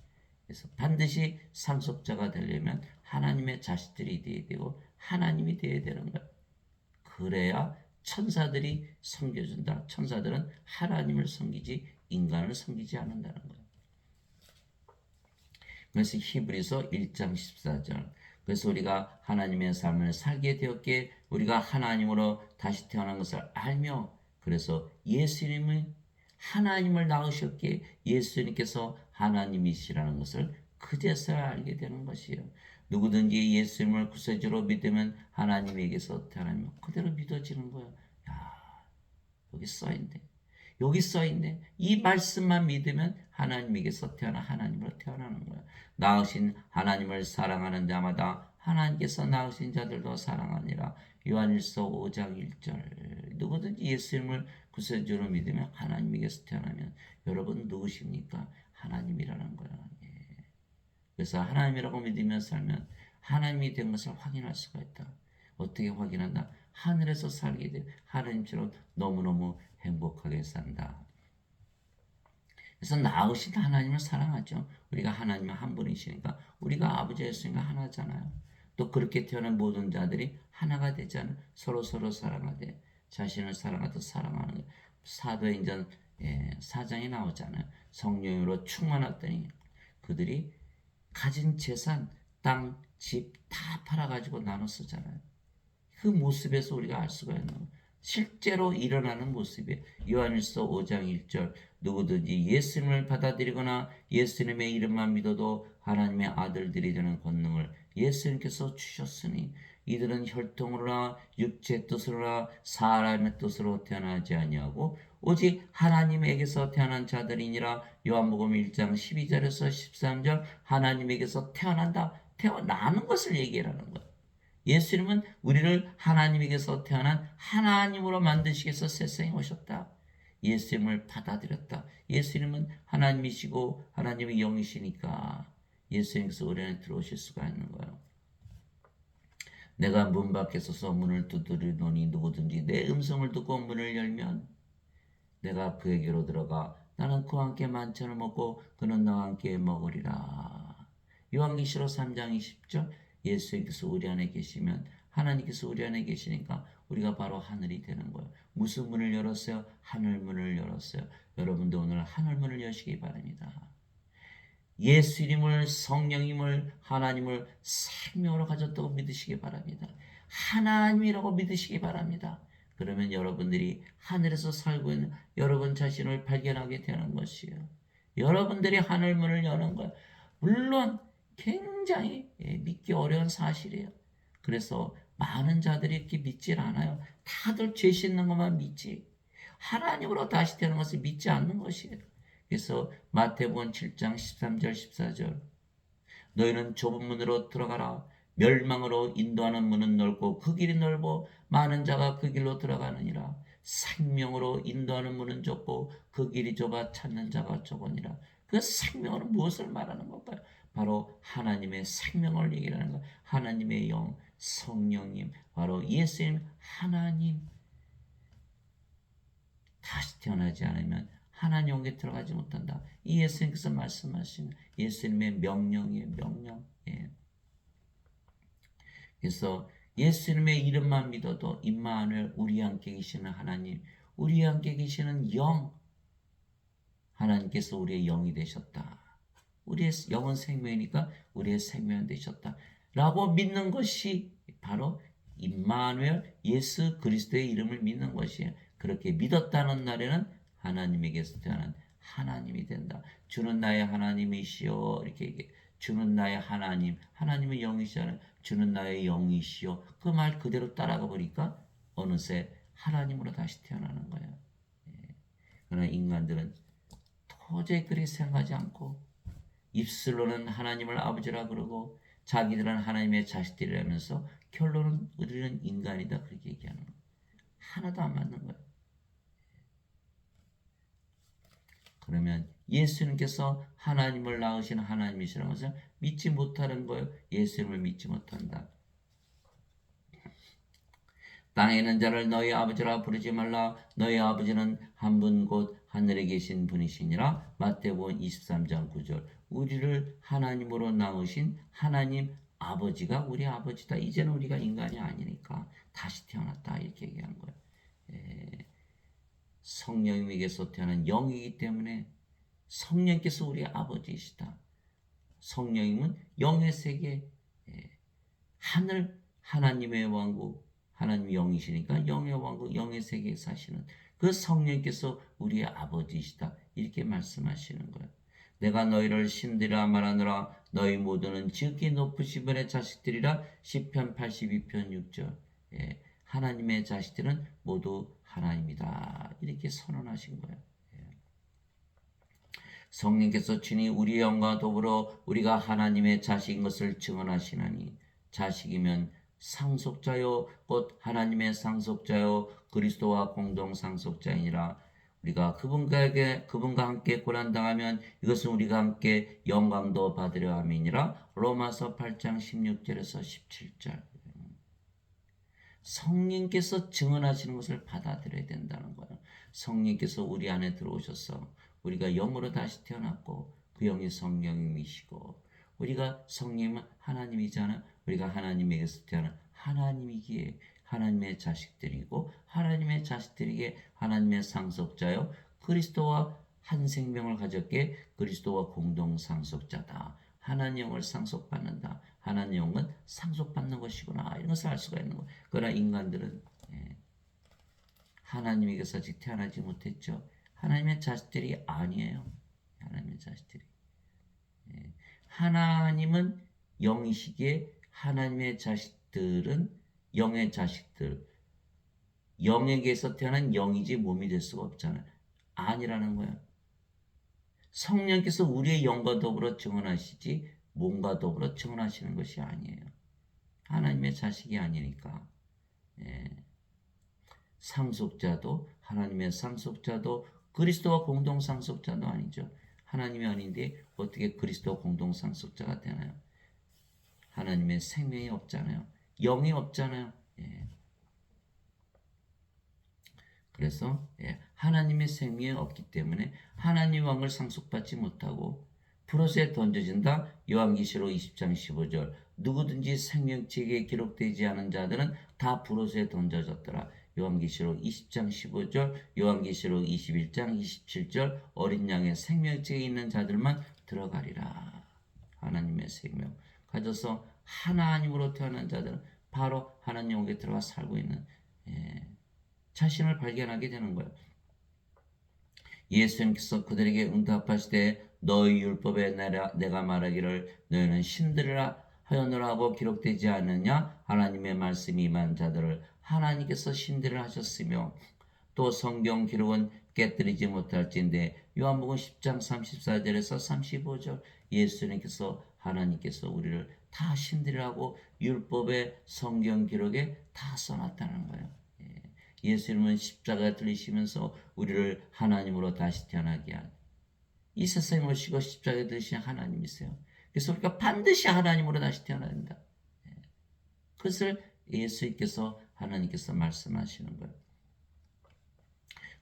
그래서 반드시 상속자가 되려면 하나님의 자식들이 되어야 되고 하나님이 되어야 되는 거예요. 그래야 천사들이 섬겨준다. 천사들은 하나님을 섬기지 인간을 섬기지 않는다는 거예요. 그래서 히브리서 1장 14절. 그래서 우리가 하나님의 삶을 살게 되었기에 우리가 하나님으로 다시 태어난 것을 알며, 그래서 예수님이 하나님을 낳으셨기에 예수님께서 하나님이시라는 것을 그제서야 알게 되는 것이에요. 누구든지 예수님을 구세주로 믿으면 하나님에게서 태어나면 그대로 믿어지는 거예요. 야, 여기 써있네. 여기 써있네. 이 말씀만 믿으면 하나님에게서 태어나 하나님으로 태어나는 거야. 낳으신 하나님을 사랑하는 자마다 하나님께서 낳으신 자들도 사랑하니라. 요한일서 5장 1절. 누구든지 예수님을 구세주로 믿으면 하나님에게서 태어나면, 여러분 누구십니까? 하나님이라는 거야. 예. 그래서 하나님이라고 믿으며 살면 하나님이 된 것을 확인할 수가 있다. 어떻게 확인한다? 하늘에서 살게 돼 하나님처럼 너무너무 행복하게 산다. 그래서 낳으신 하나님을 사랑하죠. 우리가 하나님은 한 분이시니까, 우리가 아버지 예수님과 하나잖아요. 또 그렇게 태어난 모든 자들이 하나가 되잖아요. 서로 사랑하되 자신을 사랑하듯 사랑하는 거예요. 사도행전 4장에 나오잖아요. 성령으로 충만했더니 그들이 가진 재산, 땅, 집 다 팔아가지고 나눠 쓰잖아요. 그 모습에서 우리가 알 수가 있는 거예요. 실제로 일어나는 모습이에요. 요한일서 5장 1절. 누구든지 예수님을 받아들이거나 예수님의 이름만 믿어도 하나님의 아들들이 되는 권능을 예수님께서 주셨으니 이들은 혈통으로나 육체의 뜻으로나 사람의 뜻으로 태어나지 아니하고 오직 하나님에게서 태어난 자들이니라. 요한복음 1장 12절에서 13절. 하나님에게서 태어난다. 태어나는 것을 얘기하는 거예요. 예수님은 우리를 하나님에게서 태어난 하나님으로 만드시기 위해서 세상에 오셨다. 예수님을 받아들였다. 예수님은 하나님이시고 하나님의 영이시니까 예수님께서 우리 안에 들어오실 수가 있는 거예요. 내가 문 밖에 서서 문을 두드리노니 누구든지 내 음성을 듣고 문을 열면 내가 그에게로 들어가 나는 그와 함께 만찬을 먹고 그는 나와 함께 먹으리라. 요한계시록 3장 20절. 예수님께서 우리 안에 계시면, 하나님께서 우리 안에 계시니까 우리가 바로 하늘이 되는 거예요. 무슨 문을 열었어요? 하늘 문을 열었어요. 여러분도 오늘 하늘 문을 여시기 바랍니다. 예수님을, 성령님을, 하나님을 생명으로 가졌다고 믿으시기 바랍니다. 하나님이라고 믿으시기 바랍니다. 그러면 여러분들이 하늘에서 살고 있는 여러분 자신을 발견하게 되는 것이에요. 여러분들이 하늘 문을 여는 거예요. 물론 굉장히 믿기 어려운 사실이에요. 그래서 많은 자들이 이렇게 믿질 않아요. 다들 죄 씻는 것만 믿지 하나님으로 다시 되는 것을 믿지 않는 것이에요. 그래서 마태복음 7장 13절 14절. 너희는 좁은 문으로 들어가라. 멸망으로 인도하는 문은 넓고 그 길이 넓어 많은 자가 그 길로 들어가느니라. 생명으로 인도하는 문은 좁고 그 길이 좁아 찾는 자가 적으니라. 그 생명은 무엇을 말하는 걸까요? 바로 하나님의 생명을 얘기하는 것. 하나님의 영, 성령님, 바로 예수님, 하나님. 다시 태어나지 않으면 하나님 영에 들어가지 못한다. 이 예수님께서 말씀하신 예수님의 명령이에요. 명령. 예. 그래서 예수님의 이름만 믿어도 임마누엘, 우리 함께 계시는 하나님, 우리 함께 계시는 영, 하나님께서 우리의 영이 되셨다. 우리의 영은 생명이니까 우리의 생명이 되셨다. 라고 믿는 것이 바로 임마누엘, 예수 그리스도의 이름을 믿는 것이에요. 그렇게 믿었다는 날에는 하나님에게서 태어난 하나님이 된다. 주는 나의 하나님이시여. 이렇게 얘기해. 주는 나의 하나님. 하나님은 영이시잖아요. 주는 나의 영이시여. 그 말 그대로 따라가 보니까 어느새 하나님으로 다시 태어나는 거예요. 그러나 인간들은 도저히 그리 생각하지 않고 입술로는 하나님을 아버지라 그러고 자기들은 하나님의 자식들이라면서 결론은 우리는 인간이다 그렇게 얘기하는 거예요. 하나도 안 맞는 거예요. 그러면 예수님께서 하나님을 낳으신 하나님이시라는 것을 믿지 못하는 거예요. 예수님을 믿지 못한다. 땅에 있는 자를 너희 아버지라 부르지 말라. 너희 아버지는 한 분 곧 하늘에 계신 분이시니라. 마태복음 23장 9절. 우리를 하나님으로 낳으신 하나님 아버지가 우리 아버지다. 이제는 우리가 인간이 아니니까 다시 태어났다. 이렇게 얘기한 거예요. 성령님에게서 태어난 영이기 때문에 성령께서 우리 아버지이시다. 성령님은 영의 세계, 하늘 하나님의 왕국, 하나님이 영이시니까 영의 왕국, 영의 세계에 사시는 그 성령께서 우리의 아버지이시다. 이렇게 말씀하시는 거예요. 내가 너희를 신들이라 말하노라. 너희 모두는 지극히 높으신 분의 자식들이라. 시편 82편 6절. 하나님의 자식들은 모두 하나님이다. 이렇게 선언하신 거예요. 성령께서 친히 우리 영과 더불어 우리가 하나님의 자식인 것을 증언하시나니, 자식이면 상속자요 곧 하나님의 상속자요 그리스도와 공동 상속자이니라. 우리가 그분과 함께 고난당하면 이것은 우리가 함께 영광도 받으려 함이니라. 로마서 8장 16절에서 17절. 성령께서 증언하시는 것을 받아들여야 된다는 거예요. 성령께서 우리 안에 들어오셔서 우리가 영으로 다시 태어났고 그 영이 성령님이시고, 우리가 성령은 하나님이잖아요. 우리가 하나님에게서 태어난 하나님이기에 하나님의 자식들이고, 하나님의 자식들에게 하나님의 상속자요 그리스도와 한 생명을 가졌기에 그리스도와 공동 상속자다. 하나님 영을 상속받는다. 하나님 영은 상속받는 것이구나. 이런 것을 알 수가 있는 거예요. 그러나 인간들은 하나님에게서 아직 태어나지 못했죠. 하나님의 자식들이 아니에요. 하나님의 자식들이. 하나님은 영이시기에 하나님의 자식들은 영의 자식들. 영에게서 태어난 영이지 몸이 될 수가 없잖아요. 아니라는 거예요. 성령께서 우리의 영과 더불어 증언하시지 몸과 더불어 증언하시는 것이 아니에요. 하나님의 자식이 아니니까. 상속자도, 하나님의 상속자도 그리스도와 공동 상속자도 아니죠. 하나님이 아닌데 어떻게 그리스도와 공동 상속자가 되나요? 하나님의 생명이 없잖아요. 영이 없잖아요. 그래서 하나님의 생명이 없기 때문에 하나님 왕을 상속받지 못하고 불옷에 던져진다. 요한계시록 20장 15절. 누구든지 생명책에 기록되지 않은 자들은 다 불옷에 던져졌더라. 요한계시록 20장 15절, 요한계시록 21장 27절. 어린 양의 생명책에 있는 자들만 들어가리라. 하나님의 생명 가져서 하나님으로 태어난 자들은 바로 하나님 영에 들어가 살고 있는 자신을 발견하게 되는 거예요. 예수님께서 그들에게 응답하시되 너희 율법에 내가 말하기를 너희는 신들이라 하였노라 하고 기록되지 않느냐. 하나님의 말씀이 임한 자들을 하나님께서 신들을 하셨으며 또 성경 기록은 깨뜨리지 못할진대. 요한복음 10장 34절에서 35절. 예수님께서 하나님께서 우리를 다 신들이라고 율법의 성경 기록에 다 써놨다는 거예요. 예수님은 십자가에 들리시면서 우리를 하나님으로 다시 태어나게 한, 이 세상에 오시고 십자가에 들리신 하나님이세요. 그래서 우리가 반드시 하나님으로 다시 태어나야 된다. 그것을 예수님께서 하나님께서 말씀하시는 거예요.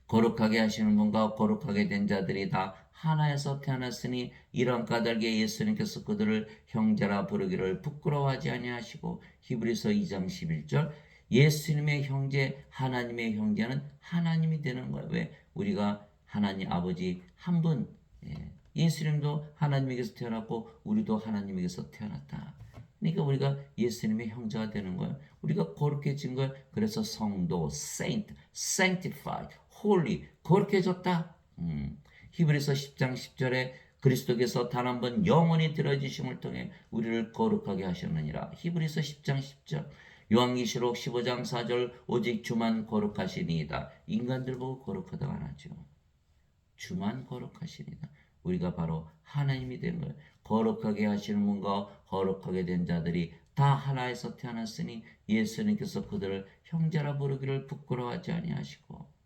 거룩하게 하시는 분과 거룩하게 된 자들이 다 하나에서 태어났으니 이런 까닭에 예수님께서 그들을 형제라 부르기를 부끄러워하지 아니하시고, 히브리서 2장 11절. 예수님의 형제, 하나님의 형제는 하나님이 되는 거예요. 왜? 우리가 하나님 아버지 한 분, 예수님도 하나님에게서 태어났고 우리도 하나님에게서 태어났다. 그러니까 우리가 예수님의 형제가 되는 거예요. 우리가 거룩해진 거예요. 그래서 성도, saint, sanctified, holy, 거룩해졌다. 히브리서 10장 10절에 그리스도께서 단 한 번 영원히 들어지심을 통해 우리를 거룩하게 하셨느니라. 히브리서 10장 10절. 요한계시록 15장 4절. 오직 주만 거룩하시니이다. 인간들 보고 거룩하다고 안 하죠. 주만 거룩하시니이다. 우리가 바로 하나님이 된 거예요. 거룩하게 하시는 분과 거룩하게 된 자들이 다 하나에서 태어났으니 예수님께서 그들을 형제라 부르기를 부끄러워하지 아니하시고,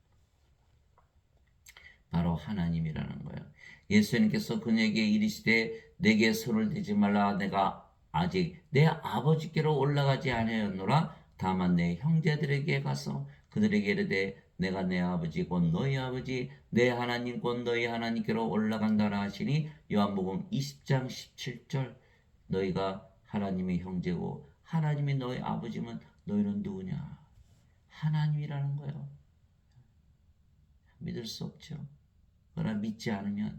바로 하나님이라는 거예요. 예수님께서 그에게 이르시되 내게 손을 대지 말라. 내가 아직 내 아버지께로 올라가지 아니하였노라. 다만 내 형제들에게 가서 그들에게 이르되 내가 내 아버지 곧 너희 아버지 내 하나님 곧 너희 하나님께로 올라간다라 하시니. 요한복음 20장 17절. 너희가 하나님의 형제고 하나님이 너희 아버지면 너희는 누구냐? 하나님이라는 거예요. 믿을 수 없죠. 그러나 믿지 않으면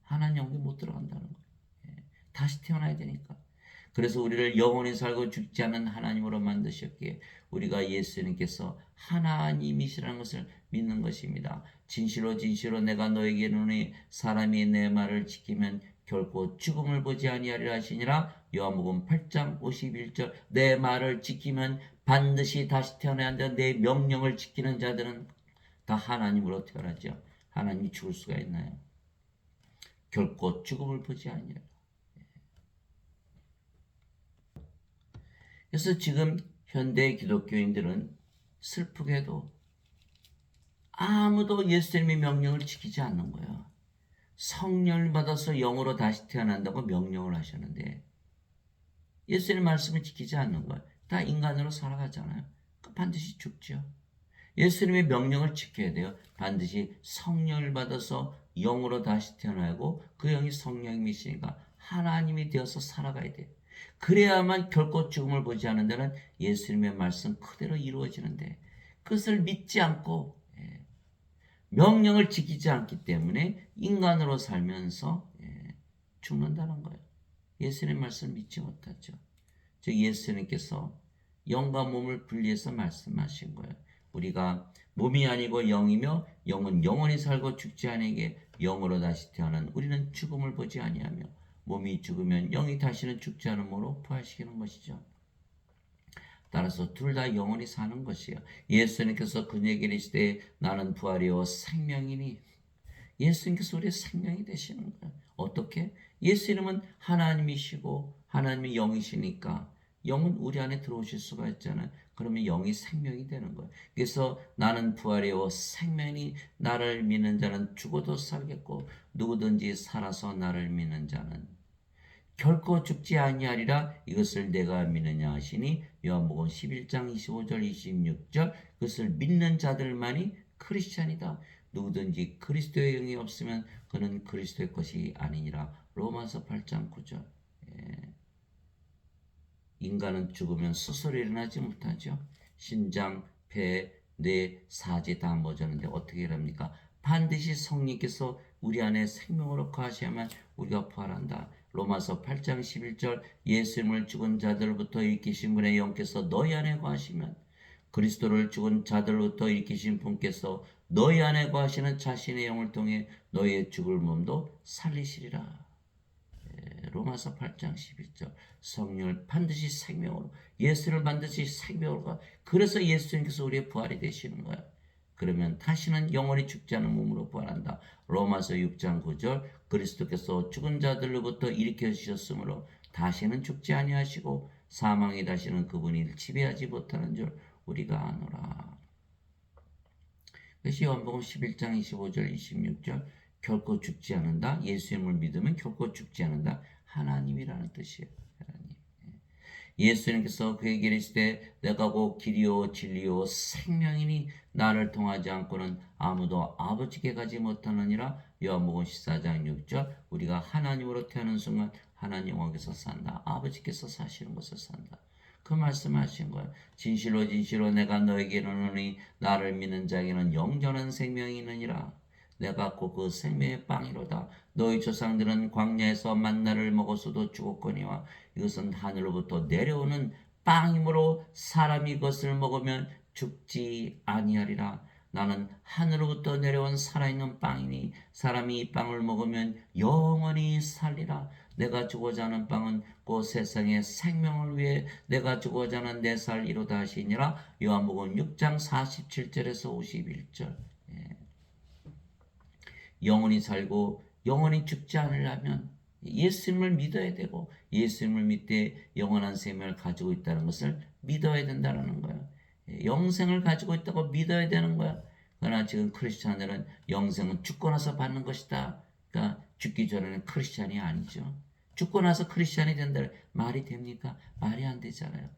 하나님 영역에 못 들어간다는 거예요. 다시 태어나야 되니까. 그래서 우리를 영원히 살고 죽지 않는 하나님으로 만드셨기에 우리가 예수님께서 하나님이시라는 것을 믿는 것입니다. 진실로 진실로 내가 너에게 이르노니 사람이 내 말을 지키면 결코 죽음을 보지 아니하리라 하시니라. 요한복음 8장 51절. 내 말을 지키면 반드시 다시 태어나야 한다. 내 명령을 지키는 자들은 다 하나님으로 태어나죠. 하나님이 죽을 수가 있나요? 결코 죽음을 보지 아니하리라. 그래서 지금 현대 기독교인들은 슬프게도 아무도 예수님의 명령을 지키지 않는 거예요. 성령을 받아서 영으로 다시 태어난다고 명령을 하셨는데 예수님의 말씀을 지키지 않는 거예요. 다 인간으로 살아가잖아요. 반드시 죽죠. 예수님의 명령을 지켜야 돼요. 반드시 성령을 받아서 영으로 다시 태어나고 그 영이 성령이시니까 하나님이 되어서 살아가야 돼요. 그래야만 결코 죽음을 보지 않는 데는 예수님의 말씀 그대로 이루어지는데 그것을 믿지 않고 명령을 지키지 않기 때문에 인간으로 살면서 죽는다는 거예요. 예수님의 말씀을 믿지 못하죠. 즉 예수님께서 영과 몸을 분리해서 말씀하신 거예요. 우리가 몸이 아니고 영이며 영은 영원히 살고 죽지 아니하게 영으로 다시 태어난 우리는 죽음을 보지 아니하며 몸이 죽으면 영이 다시는 죽지 않으므로 부활시키는 것이죠. 따라서 둘 다 영원히 사는 것이에요. 예수님께서 그에게 이르시되 나는 부활이요 생명이니 예수님께서 우리의 생명이 되시는 거예요. 어떻게? 예수님은 하나님이시고 하나님의 영이시니까 영은 우리 안에 들어오실 수가 있잖아요. 그러면 영이 생명이 되는 거예요. 그래서 나는 부활이요 생명이 나를 믿는 자는 죽어도 살겠고 누구든지 살아서 나를 믿는 자는 결코 죽지 아니하리라. 이것을 내가 믿느냐 하시니 요한복음 11장 25절 26절. 그것을 믿는 자들만이 크리스찬이다. 누구든지 그리스도의 영이 없으면 그는 그리스도의 것이 아니니라. 로마서 8장 9절. 인간은 죽으면 스스로 일어나지 못하죠. 심장, 폐, 뇌, 사지 다 멎었는데 어떻게 일합니까? 반드시 성령께서 우리 안에 생명으로 거하셔야만 우리가 부활한다. 로마서 8장 11절. 예수님을 죽은 자들로부터 일으키신 분의 영께서 너희 안에 거하시면 그리스도를 죽은 자들로부터 일으키신 분께서 너희 안에 거하시는 자신의 영을 통해 너희의 죽을 몸도 살리시리라. 로마서 8장 11절. 성령을 반드시 생명으로, 예수를 반드시 생명으로, 그래서 예수님께서 우리의 부활이 되시는 거예요. 그러면 다시는 영원히 죽지 않은 몸으로 부활한다. 로마서 6장 9절. 그리스도께서 죽은 자들로부터 일으켜 주셨으므로 다시는 죽지 아니하시고 사망이 다시는 그분이 지배하지 못하는 줄 우리가 아노라. 그래서 요한복음 11장 25절 26절. 결코 죽지 않는다. 예수님을 믿으면 결코 죽지 않는다. 하나님이라는 뜻이에요. 하나님. 예수님께서 그에게 이르시되 내가 곧 길이요 진리요 생명이니 나를 통하지 않고는 아무도 아버지께 가지 못하느니라. 요한복음 14장 6절. 우리가 하나님으로 태어난 순간 하나님 영에서 산다. 아버지께서 사시는 곳에서 산다. 그 말씀하신 거예요. 진실로 진실로 내가 너에게 이르노니 나를 믿는 자에게는 영전한 생명이 있느니라. 내가 곧 그 생명의 빵이로다. 너희 조상들은 광야에서 만나를 먹었어도 죽었거니와 이것은 하늘로부터 내려오는 빵이므로 사람이 이것을 먹으면 죽지 아니하리라. 나는 하늘로부터 내려온 살아있는 빵이니 사람이 이 빵을 먹으면 영원히 살리라. 내가 주고자 하는 빵은 곧 세상의 생명을 위해 내가 주고자 하는 내 살 이루다 하시니라. 요한복음 6장 47절에서 51절. 영원히 살고 영원히 죽지 않으려면 예수님을 믿어야 되고 예수님을 믿되 영원한 생명을 가지고 있다는 것을 믿어야 된다는 거예요. 영생을 가지고 있다고 믿어야 되는 거야. 그러나 지금 크리스찬들은 영생은 죽고 나서 받는 것이다. 그러니까 죽기 전에는 크리스찬이 아니죠. 죽고 나서 크리스찬이 된다. 말이 됩니까? 말이 안 되잖아요.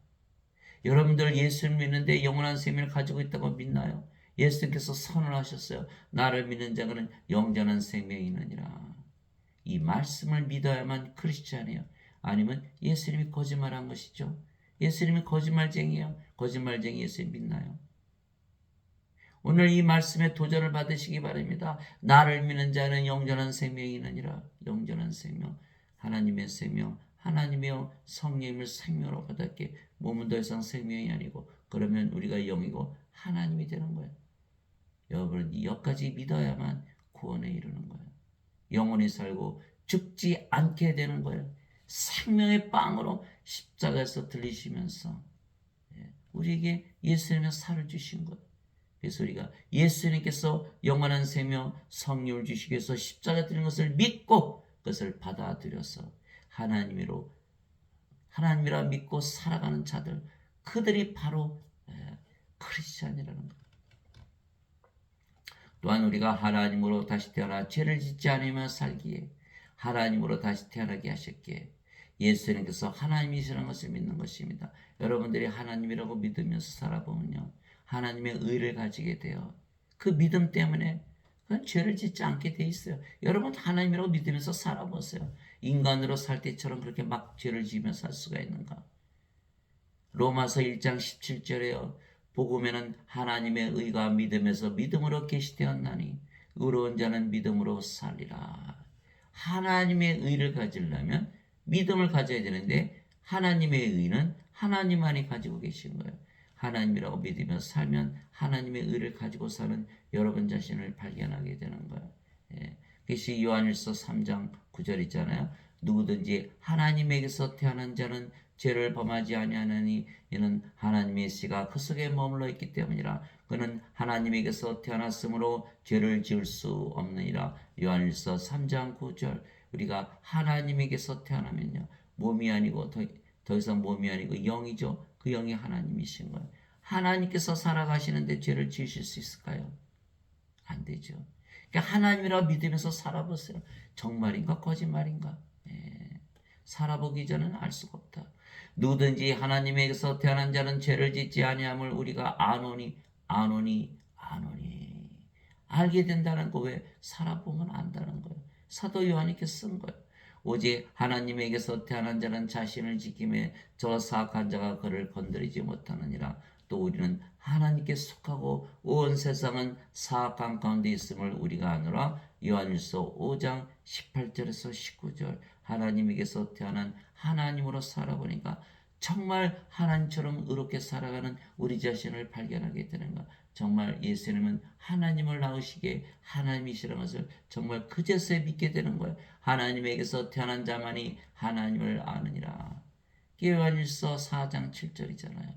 여러분들 예수를 믿는데 영원한 생명을 가지고 있다고 믿나요? 예수님께서 선언하셨어요. 나를 믿는 자는 영전한 생명이 있느니라. 이 말씀을 믿어야만 크리스찬이에요. 아니면 예수님이 거짓말한 것이죠. 예수님이 거짓말쟁이에요. 거짓말쟁이 예수님 믿나요? 오늘 이 말씀에 도전을 받으시기 바랍니다. 나를 믿는 자는 영전한 생명이 있느니라. 영전한 생명, 하나님의 생명, 하나님의 성령님을 생명으로 받았기에 몸은 더 이상 생명이 아니고 그러면 우리가 영이고 하나님이 되는 거예요. 여러분 여기까지 믿어야만 구원에 이르는 거예요. 영원히 살고 죽지 않게 되는 거예요. 생명의 빵으로 십자가에서 들리시면서 우리에게 예수님의 살을 주신 거예요. 그래서 우리가 예수님께서 영원한 생명 성령을 주시기 위해서 십자가 드린 것을 믿고 그것을 받아들여서 하나님이라 믿고 살아가는 자들, 그들이 바로 크리스찬이라는 것. 또한 우리가 하나님으로 다시 태어나 죄를 짓지 않으며 살기에 하나님으로 다시 태어나게 하셨기에 예수님께서 하나님이시라는 것을 믿는 것입니다. 여러분들이 하나님이라고 믿으면서 살아보면요, 하나님의 의를 가지게 돼요. 그 믿음 때문에 그건 죄를 짓지 않게 돼 있어요. 여러분 하나님이라고 믿으면서 살아보세요. 인간으로 살 때처럼 그렇게 막 죄를 지으며 살 수가 있는가? 로마서 1장 17절에요. 복음에는 하나님의 의가 믿음에서 믿음으로 계시되었나니 의로운 자는 믿음으로 살리라. 하나님의 의를 가지려면 믿음을 가져야 되는데 하나님의 의는 하나님만이 가지고 계신 거예요. 하나님이라고 믿으며 살면 하나님의 의를 가지고 사는 여러분 자신을 발견하게 되는 거예요. 그것이 요한일서 3장 9절 있잖아요. 누구든지 하나님에게서 태어난 자는 죄를 범하지 아니하느니 이는 하나님의 씨가 그 속에 머물러 있기 때문이라. 그는 하나님에게서 태어났으므로 죄를 지을 수 없느니라. 요한일서 3장 9절. 우리가 하나님에게서 태어나면요, 몸이 아니고 더 이상 몸이 아니고 영이죠. 그 영이 하나님이신 거예요. 하나님께서 살아가시는데 죄를 지으실 수 있을까요? 안 되죠. 그러니까 하나님이라 믿으면서 살아보세요. 정말인가 거짓말인가? 살아보기 전에는 알 수가 없다. 누구든지 하나님에게서 태어난 자는 죄를 짓지 아니함을 우리가 아노니 알게 된다는 거. 왜? 살아보면 안다는 거예요. 사도 요한이께 쓴 거예요. 오직 하나님에게서 태어난 자는 자신을 지킴에 저 사악한 자가 그를 건드리지 못하느니라. 또 우리는 하나님께 속하고 온 세상은 사악한 가운데 있음을 우리가 아노라. 요한일서 5장 18절에서 19절. 하나님에게서 태어난 하나님으로 살아보니까 정말 하나님처럼 의롭게 살아가는 우리 자신을 발견하게 되는 것. 정말 예수님은 하나님을 낳으시기에 하나님이시라는 것을 정말 그제서야 믿게 되는 거예요. 하나님에게서 태어난 자만이 하나님을 아느니라. 요한일서 4장 7절이잖아요.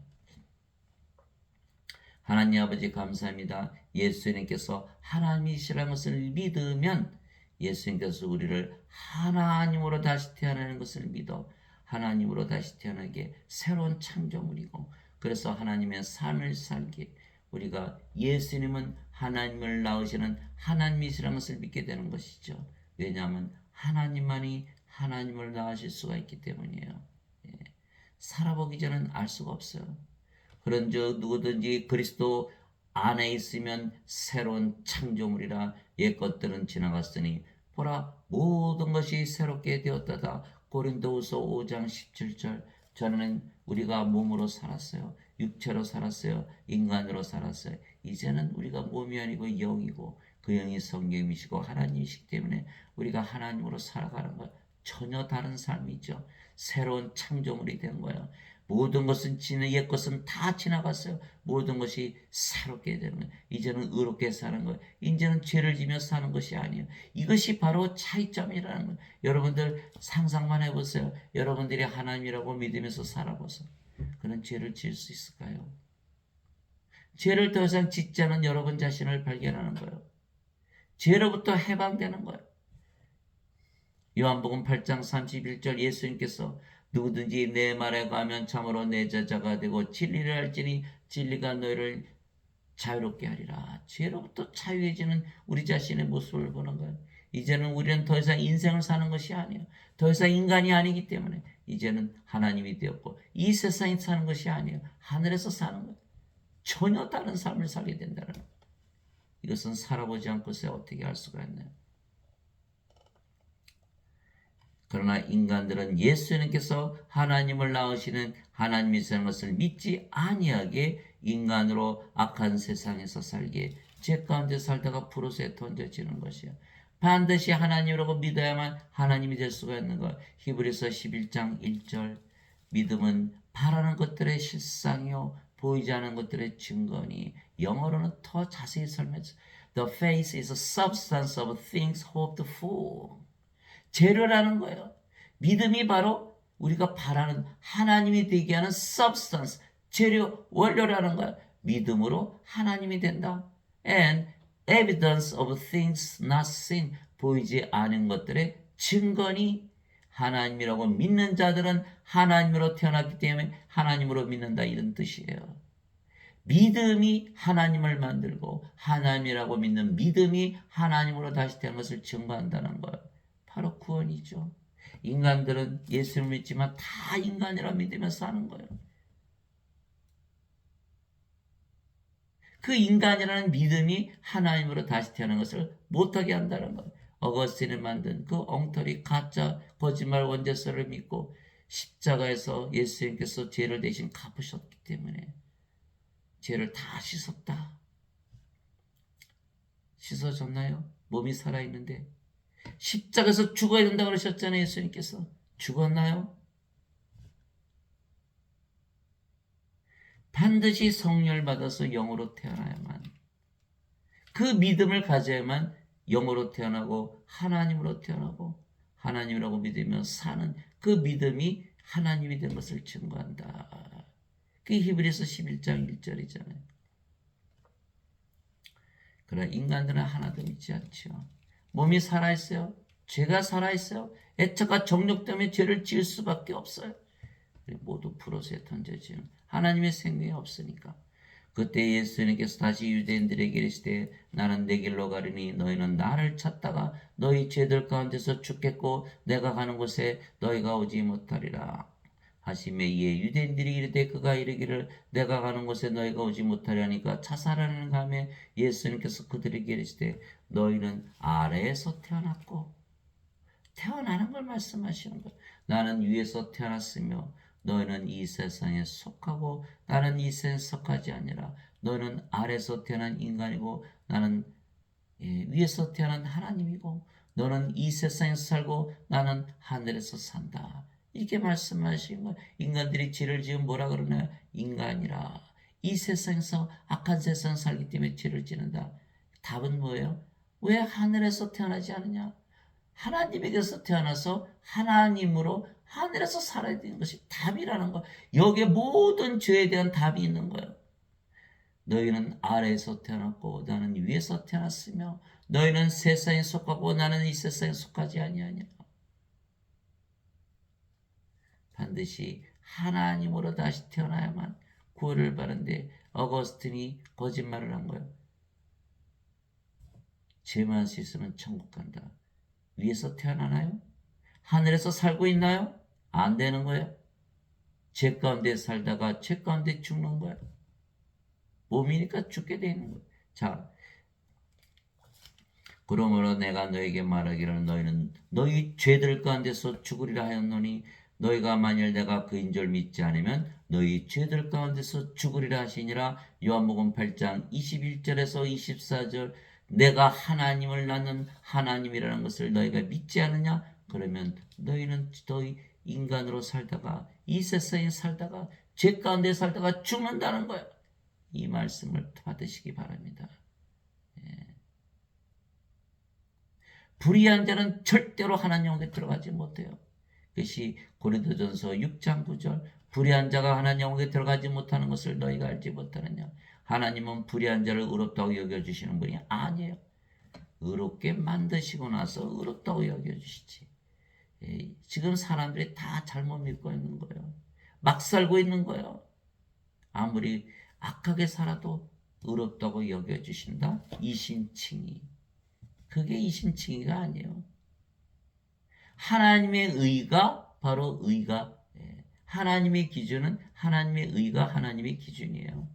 하나님 아버지 감사합니다. 예수님께서 하나님이시라는 것을 믿으면 예수님께서 우리를 하나님으로 다시 태어나는 것을 믿어 하나님으로 다시 태어나게 새로운 창조물이고, 그래서 하나님의 삶을 살기에 우리가 예수님은 하나님을 낳으시는 하나님이시라는 것을 믿게 되는 것이죠. 왜냐하면 하나님만이 하나님을 낳으실 수가 있기 때문이에요. 살아보기 전엔 알 수가 없어요. 그런즉 누구든지 그리스도 안에 있으면 새로운 창조물이라. 옛 것들은 지나갔으니 보라 모든 것이 새롭게 되었다다. 고린도후서 5장 17절. 전에는 우리가 몸으로 살았어요. 육체로 살았어요. 인간으로 살았어요. 이제는 우리가 몸이 아니고 영이고 그 영이 성령이시고 하나님이시기 때문에 우리가 하나님으로 살아가는 것 전혀 다른 삶이죠. 새로운 창조물이 된 거예요. 모든 것은 옛 것은 다 지나갔어요. 모든 것이 새롭게 되는 거예요. 이제는 의롭게 사는 거예요. 이제는 죄를 지며 사는 것이 아니에요. 이것이 바로 차이점이라는 거예요. 여러분들 상상만 해보세요. 여러분들이 하나님이라고 믿으면서 살아보세요. 그런 죄를 지을 수 있을까요? 죄를 더 이상 짓지 않은 여러분 자신을 발견하는 거예요. 죄로부터 해방되는 거예요. 요한복음 8장 31절. 예수님께서 누구든지 내 말에 가면 참으로 내 제자가 되고 진리를 알지니 진리가 너희를 자유롭게 하리라. 죄로부터 자유해지는 우리 자신의 모습을 보는 거예요. 이제는 우리는 더 이상 인생을 사는 것이 아니에요. 더 이상 인간이 아니기 때문에 이제는 하나님이 되었고 이 세상에 사는 것이 아니에요. 하늘에서 사는 거예요. 전혀 다른 삶을 살게 된다는 거예요. 이것은 살아보지 않고서 어떻게 알 수가 있나요? 그러나 인간들은 예수님께서 하나님을 낳으시는 하나님이시라는 것을 믿지 아니하게 인간으로 악한 세상에서 살기에 죄 가운데 살다가 불옷에 던져지는 것이요. 반드시 하나님이라고 믿어야만 하나님이 될 수가 있는 것. 히브리서 11장 1절. 믿음은 바라는 것들의 실상이요 보이지 않는 것들의 증거니. 영어로는 더 자세히 설명해서 The faith is a substance of things hoped for. 재료라는 거예요. 믿음이 바로 우리가 바라는 하나님이 되게 하는 substance, 재료, 원료라는 거예요. 믿음으로 하나님이 된다. And evidence of things not seen, 보이지 않은 것들의 증거니. 하나님이라고 믿는 자들은 하나님으로 태어났기 때문에 하나님으로 믿는다, 이런 뜻이에요. 믿음이 하나님을 만들고 하나님이라고 믿는 믿음이 하나님으로 다시 된 것을 증거한다는 거예요. 바로 구원이죠. 인간들은 예수를 믿지만 다 인간이라 믿으며 사는 거예요. 그 인간이라는 믿음이 하나님으로 다시 태어난 것을 못하게 한다는 거예요. 어거스틴이 만든 그 엉터리 가짜 거짓말 원죄서를 믿고 십자가에서 예수님께서 죄를 대신 갚으셨기 때문에 죄를 다 씻었다. 씻어졌나요? 몸이 살아있는데. 십자가에서 죽어야 된다고 그러셨잖아요. 예수님께서. 죽었나요? 반드시 성령을 받아서 영으로 태어나야만, 그 믿음을 가져야만 영으로 태어나고 하나님으로 태어나고 하나님이라고 믿으며 사는 그 믿음이 하나님이 된 것을 증거한다. 그게 히브리서 11장 1절이잖아요. 그러나 인간들은 하나도 믿지 않죠. 몸이 살아있어요. 죄가 살아있어요. 애착과 정욕 때문에 죄를 지을 수밖에 없어요. 모두 불옷에 던져지는 하나님의 생명이 없으니까. 그때 예수님께서 다시 유대인들에게 이르시되 나는 내 길로 가리니 너희는 나를 찾다가 너희 죄들 가운데서 죽겠고 내가 가는 곳에 너희가 오지 못하리라 하시매, 이에 유대인들이 이르되 그가 이르기를 내가 가는 곳에 너희가 오지 못하려니까 자살하는 감에 예수님께서 그들에게 이르시되 너희는 아래에서 태어났고, 태어나는 걸 말씀하시는 거예요. 나는 위에서 태어났으며 너희는 이 세상에 속하고 나는 이 세상에 속하지 아니라 너는 아래에서 태어난 인간이고 나는 위에서 태어난 하나님이고 너는 이 세상에서 살고 나는 하늘에서 산다. 이렇게 말씀하신 거예요. 인간들이 죄를 지으면 뭐라 그러나요? 인간이라. 이 세상에서 악한 세상 살기 때문에 죄를 지는다. 답은 뭐예요? 왜 하늘에서 태어나지 않느냐? 하나님에게서 태어나서 하나님으로 하늘에서 살아야 되는 것이 답이라는 거. 여기에 모든 죄에 대한 답이 있는 거예요. 너희는 아래에서 태어났고 나는 위에서 태어났으며 너희는 세상에 속하고 나는 이 세상에 속하지 아니하니라. 반드시 하나님으로 다시 태어나야만 구원을 받는데 어거스틴이 거짓말을 한 거예요. 죄만 씻으면 천국 간다. 위에서 태어나나요? 하늘에서 살고 있나요? 안 되는 거예요. 죄 가운데 살다가 죄 가운데 죽는 거예요. 몸이니까 죽게 되는 거예요. 자, 그러므로 내가 너에게 말하기를 너희는 너희 죄들 가운데서 죽으리라 하였노니 너희가 만일 내가 그인 줄 믿지 않으면 너희 죄들 가운데서 죽으리라 하시니라. 요한복음 8장 21절에서 24절. 내가 하나님을 낳는 하나님이라는 것을 너희가 믿지 않느냐? 그러면 너희는 너희 인간으로 살다가 이 세상에 살다가 죄 가운데 살다가 죽는다는 거예요. 이 말씀을 받으시기 바랍니다. 불의한 자는 절대로 하나님 영에 들어가지 못해요. 그것이 고린도전서 6장 9절. 불의한 자가 하나님 영에 들어가지 못하는 것을 너희가 알지 못하느냐. 하나님은 불의한 자를 의롭다고 여겨주시는 분이 아니에요. 의롭게 만드시고 나서 의롭다고 여겨주시지. 지금 사람들이 다 잘못 믿고 있는 거예요. 막 살고 있는 거예요. 아무리 악하게 살아도 의롭다고 여겨주신다. 이신칭의. 그게 이신칭의가 아니에요. 하나님의 의가 바로 의가, 하나님의 기준은 하나님의 의가 하나님의 기준이에요.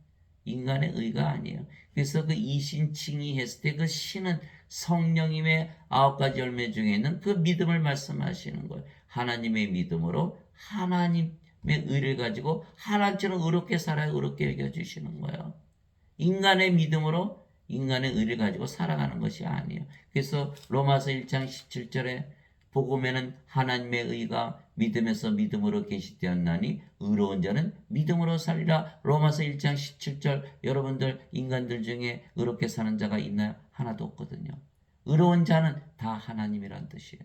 인간의 의가 아니에요. 그래서 그 이신칭의 했을 때 그 신은 성령님의 9가지 열매 중에 있는 그 믿음을 말씀하시는 거예요. 하나님의 믿음으로 하나님의 의를 가지고 하나님처럼 의롭게 살아야 의롭게 여겨주시는 거예요. 인간의 믿음으로 인간의 의를 가지고 살아가는 것이 아니에요. 그래서 로마서 1장 17절에 복음에는 하나님의 의가 믿음에서 믿음으로 계시되었나니 의로운 자는 믿음으로 살리라. 로마서 1장 17절. 여러분들 인간들 중에 의롭게 사는 자가 있나요? 하나도 없거든요. 의로운 자는 다 하나님이란 뜻이에요.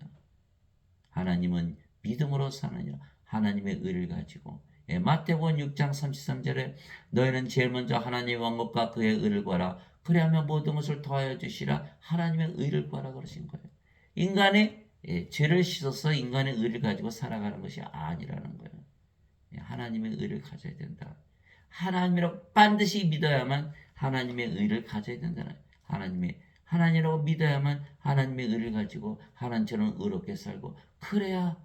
하나님은 믿음으로 사느니라. 하나님의 의를 가지고. 마태복음 6장 33절에 너희는 제일 먼저 하나님의 왕국과 그의 의를 구하라. 그리하면 모든 것을 더하여 주시라. 하나님의 의를 구하라 그러신 거예요. 인간의 죄를 씻어서 인간의 의를 가지고 살아가는 것이 아니라는 거예요. 하나님의 의를 가져야 된다. 하나님이라고 반드시 믿어야만 하나님의 의를 가져야 된다는 하나님이라고 믿어야만 하나님의 의를 가지고 하나님처럼 의롭게 살고 그래야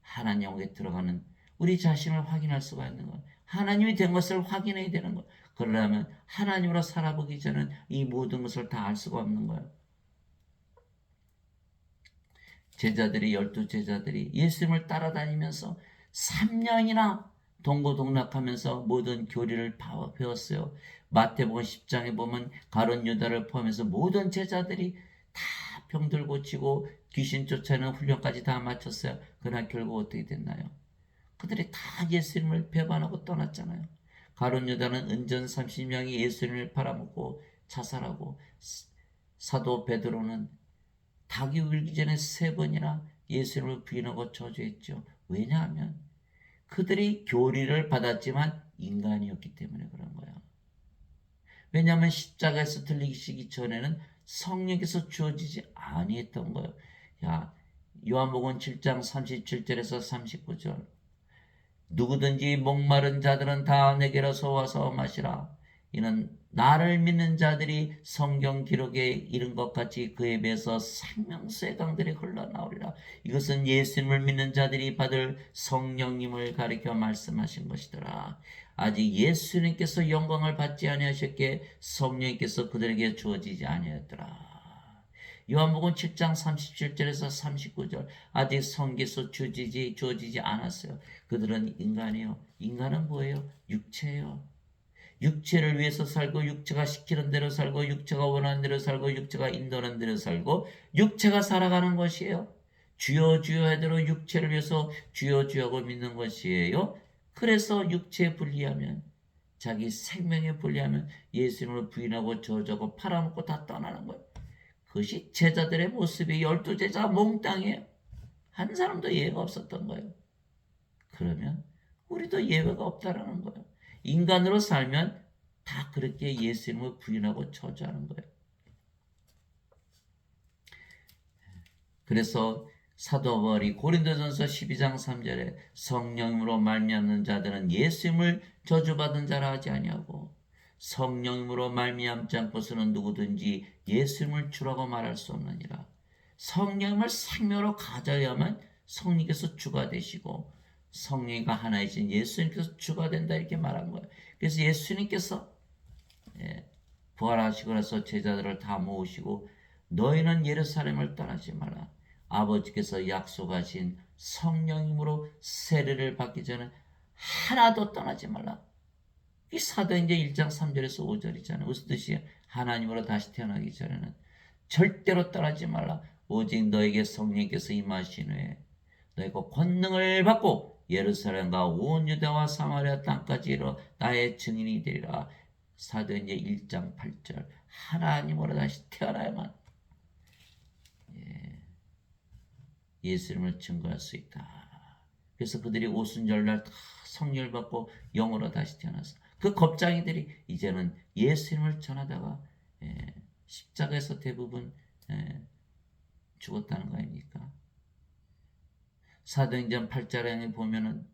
하나님에게 들어가는 우리 자신을 확인할 수가 있는 거예요. 하나님이 된 것을 확인해야 되는 거예요. 그러려면 하나님으로 살아보기 전에는 이 모든 것을 다 알 수가 없는 거예요. 제자들이 12제자들이 예수님을 따라다니면서 3년이나 동고동락하면서 모든 교리를 배웠어요. 마태복음 10장에 보면 가룟 유다를 포함해서 모든 제자들이 다 병들 고치고 귀신 쫓아내는 훈련까지 다 마쳤어요. 그러나 결국 어떻게 됐나요? 그들이 다 예수님을 배반하고 떠났잖아요. 가룟 유다는 은전 30명이 예수님을 팔아먹고 자살하고 사도 베드로는 닭이 울기 전에 3번이나 예수님을 부인하고 저주했죠. 왜냐하면 그들이 교리를 받았지만 인간이었기 때문에 그런 거예요. 왜냐하면 십자가에서 들리시기 전에는 성령께서 주어지지 아니했던 거예요. 요한복음 7장 37절에서 39절 누구든지 목마른 자들은 다 내게로서 와서 마시라. 이는 나를 믿는 자들이 성경 기록에 이른 것 같이 그에 비해서 생명수의 강들이 흘러나오리라. 이것은 예수님을 믿는 자들이 받을 성령님을 가리켜 말씀하신 것이더라. 아직 예수님께서 영광을 받지 아니하셨기에 성령님께서 그들에게 주어지지 아니하였더라. 요한복음 7장 37절에서 39절 아직 성경에서 주어지지 않았어요. 그들은 인간이에요. 인간은 뭐예요? 육체예요. 육체를 위해서 살고 육체가 시키는 대로 살고 육체가 원하는 대로 살고 육체가 인도하는 대로 살고 육체가 살아가는 것이에요. 주여 주여 하대로 육체를 위해서 주여 주여하고 믿는 것이에요. 그래서 육체에 불리하면 자기 생명에 불리하면 예수님을 부인하고 저주하고 팔아먹고 다 떠나는 거예요. 그것이 제자들의 모습이 12제자가 몽땅이에요. 한 사람도 예외가 없었던 거예요. 그러면 우리도 예외가 없다라는 거예요. 인간으로 살면 다 그렇게 예수님을 부인하고 저주하는 거예요. 그래서 사도 바울이 고린도전서 12장 3절에 성령으로 말미암는 자들은 예수님을 저주받은 자라 하지 아니하고 성령으로 말미암지 않고서는 누구든지 예수님을 주라고 말할 수 없느니라. 성령을 생명으로 가져야만 성령께서 주가 되시고 성령과 하나이신 예수님께서 주가 된다 이렇게 말한 거예요. 그래서 예수님께서 부활하시고 나서 제자들을 다 모으시고 너희는 예루살렘을 떠나지 마라. 아버지께서 약속하신 성령님으로 세례를 받기 전에 하나도 떠나지 말라. 이 사도행전 1장 3절에서 5절이잖아요. 무슨 뜻이에요? 하나님으로 다시 태어나기 전에는 절대로 떠나지 말라. 오직 너에게 성령께서 임하신 후에 너희가 권능을 받고 예루살렘과 온 유대와 사마리아 땅까지 이르러 나의 증인이 되리라. 사도행전 1장 8절 하나님으로 다시 태어나야만 예수님을 증거할 수 있다. 그래서 그들이 오순절날 다 성령을 받고 영으로 다시 태어났어. 그 겁쟁이들이 이제는 예수님을 전하다가 십자가에서 대부분 죽었다는 거 아닙니까? 사도행전 8장에 보면은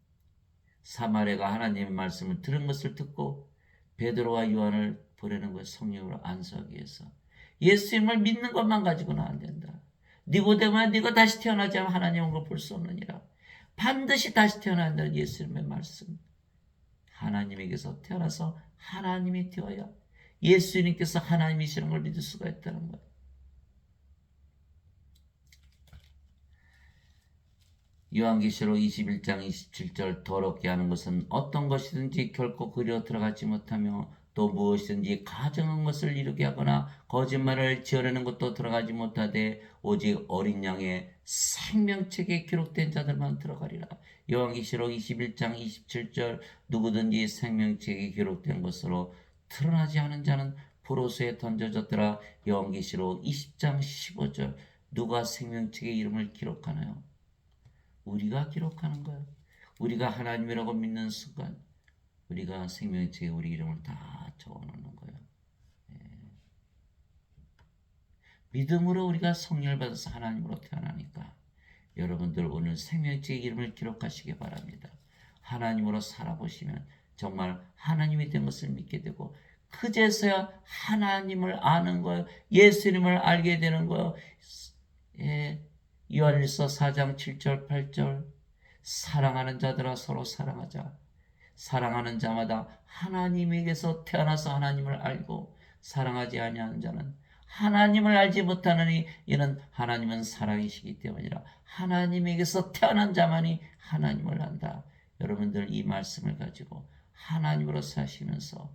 사마리아가 하나님의 말씀을 들은 것을 듣고 베드로와 요한을 보내는 거예요. 성령으로 안수하기 위해서. 예수님을 믿는 것만 가지고는 안 된다. 니고데모야 네가 다시 태어나지 않으면 하나님의 걸 볼 수 없느니라. 반드시 다시 태어나야 한다는 예수님의 말씀. 하나님에게서 태어나서 하나님이 되어야 예수님께서 하나님이시는 걸 믿을 수가 있다는 거예요. 요한계시록 21장 27절 더럽게 하는 것은 어떤 것이든지 결코 그리로 들어가지 못하며 또 무엇이든지 가증한 것을 이루게 하거나 거짓말을 지어내는 것도 들어가지 못하되 오직 어린 양의 생명책에 기록된 자들만 들어가리라. 요한계시록 21장 27절 누구든지 생명책에 기록된 것으로 드러나지 않은 자는 포로수에 던져졌더라. 요한계시록 20장 15절 누가 생명책의 이름을 기록하나요? 우리가 기록하는 거예요. 우리가 하나님이라고 믿는 순간 우리가 생명책에 우리 이름을 다 적어놓는 거예요. 믿음으로 우리가 성령을 받아서 하나님으로 태어나니까 여러분들 오늘 생명책의 이름을 기록하시기 바랍니다. 하나님으로 살아보시면 정말 하나님이 된 것을 믿게 되고 그제서야 하나님을 아는 거예요. 예수님을 알게 되는 거예요. 요한일서 4장 7절 8절 사랑하는 자들아 서로 사랑하자. 사랑하는 자마다 하나님에게서 태어나서 하나님을 알고 사랑하지 아니하는 자는 하나님을 알지 못하느니 이는 하나님은 사랑이시기 때문이라. 하나님에게서 태어난 자만이 하나님을 안다. 여러분들 이 말씀을 가지고 하나님으로 사시면서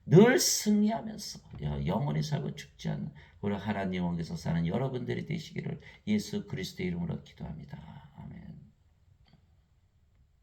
늘 승리하면서 영원히 살고 죽지 않는 우리 하나님 왕에서 사는 여러분들이 되시기를 예수 그리스도의 이름으로 기도합니다.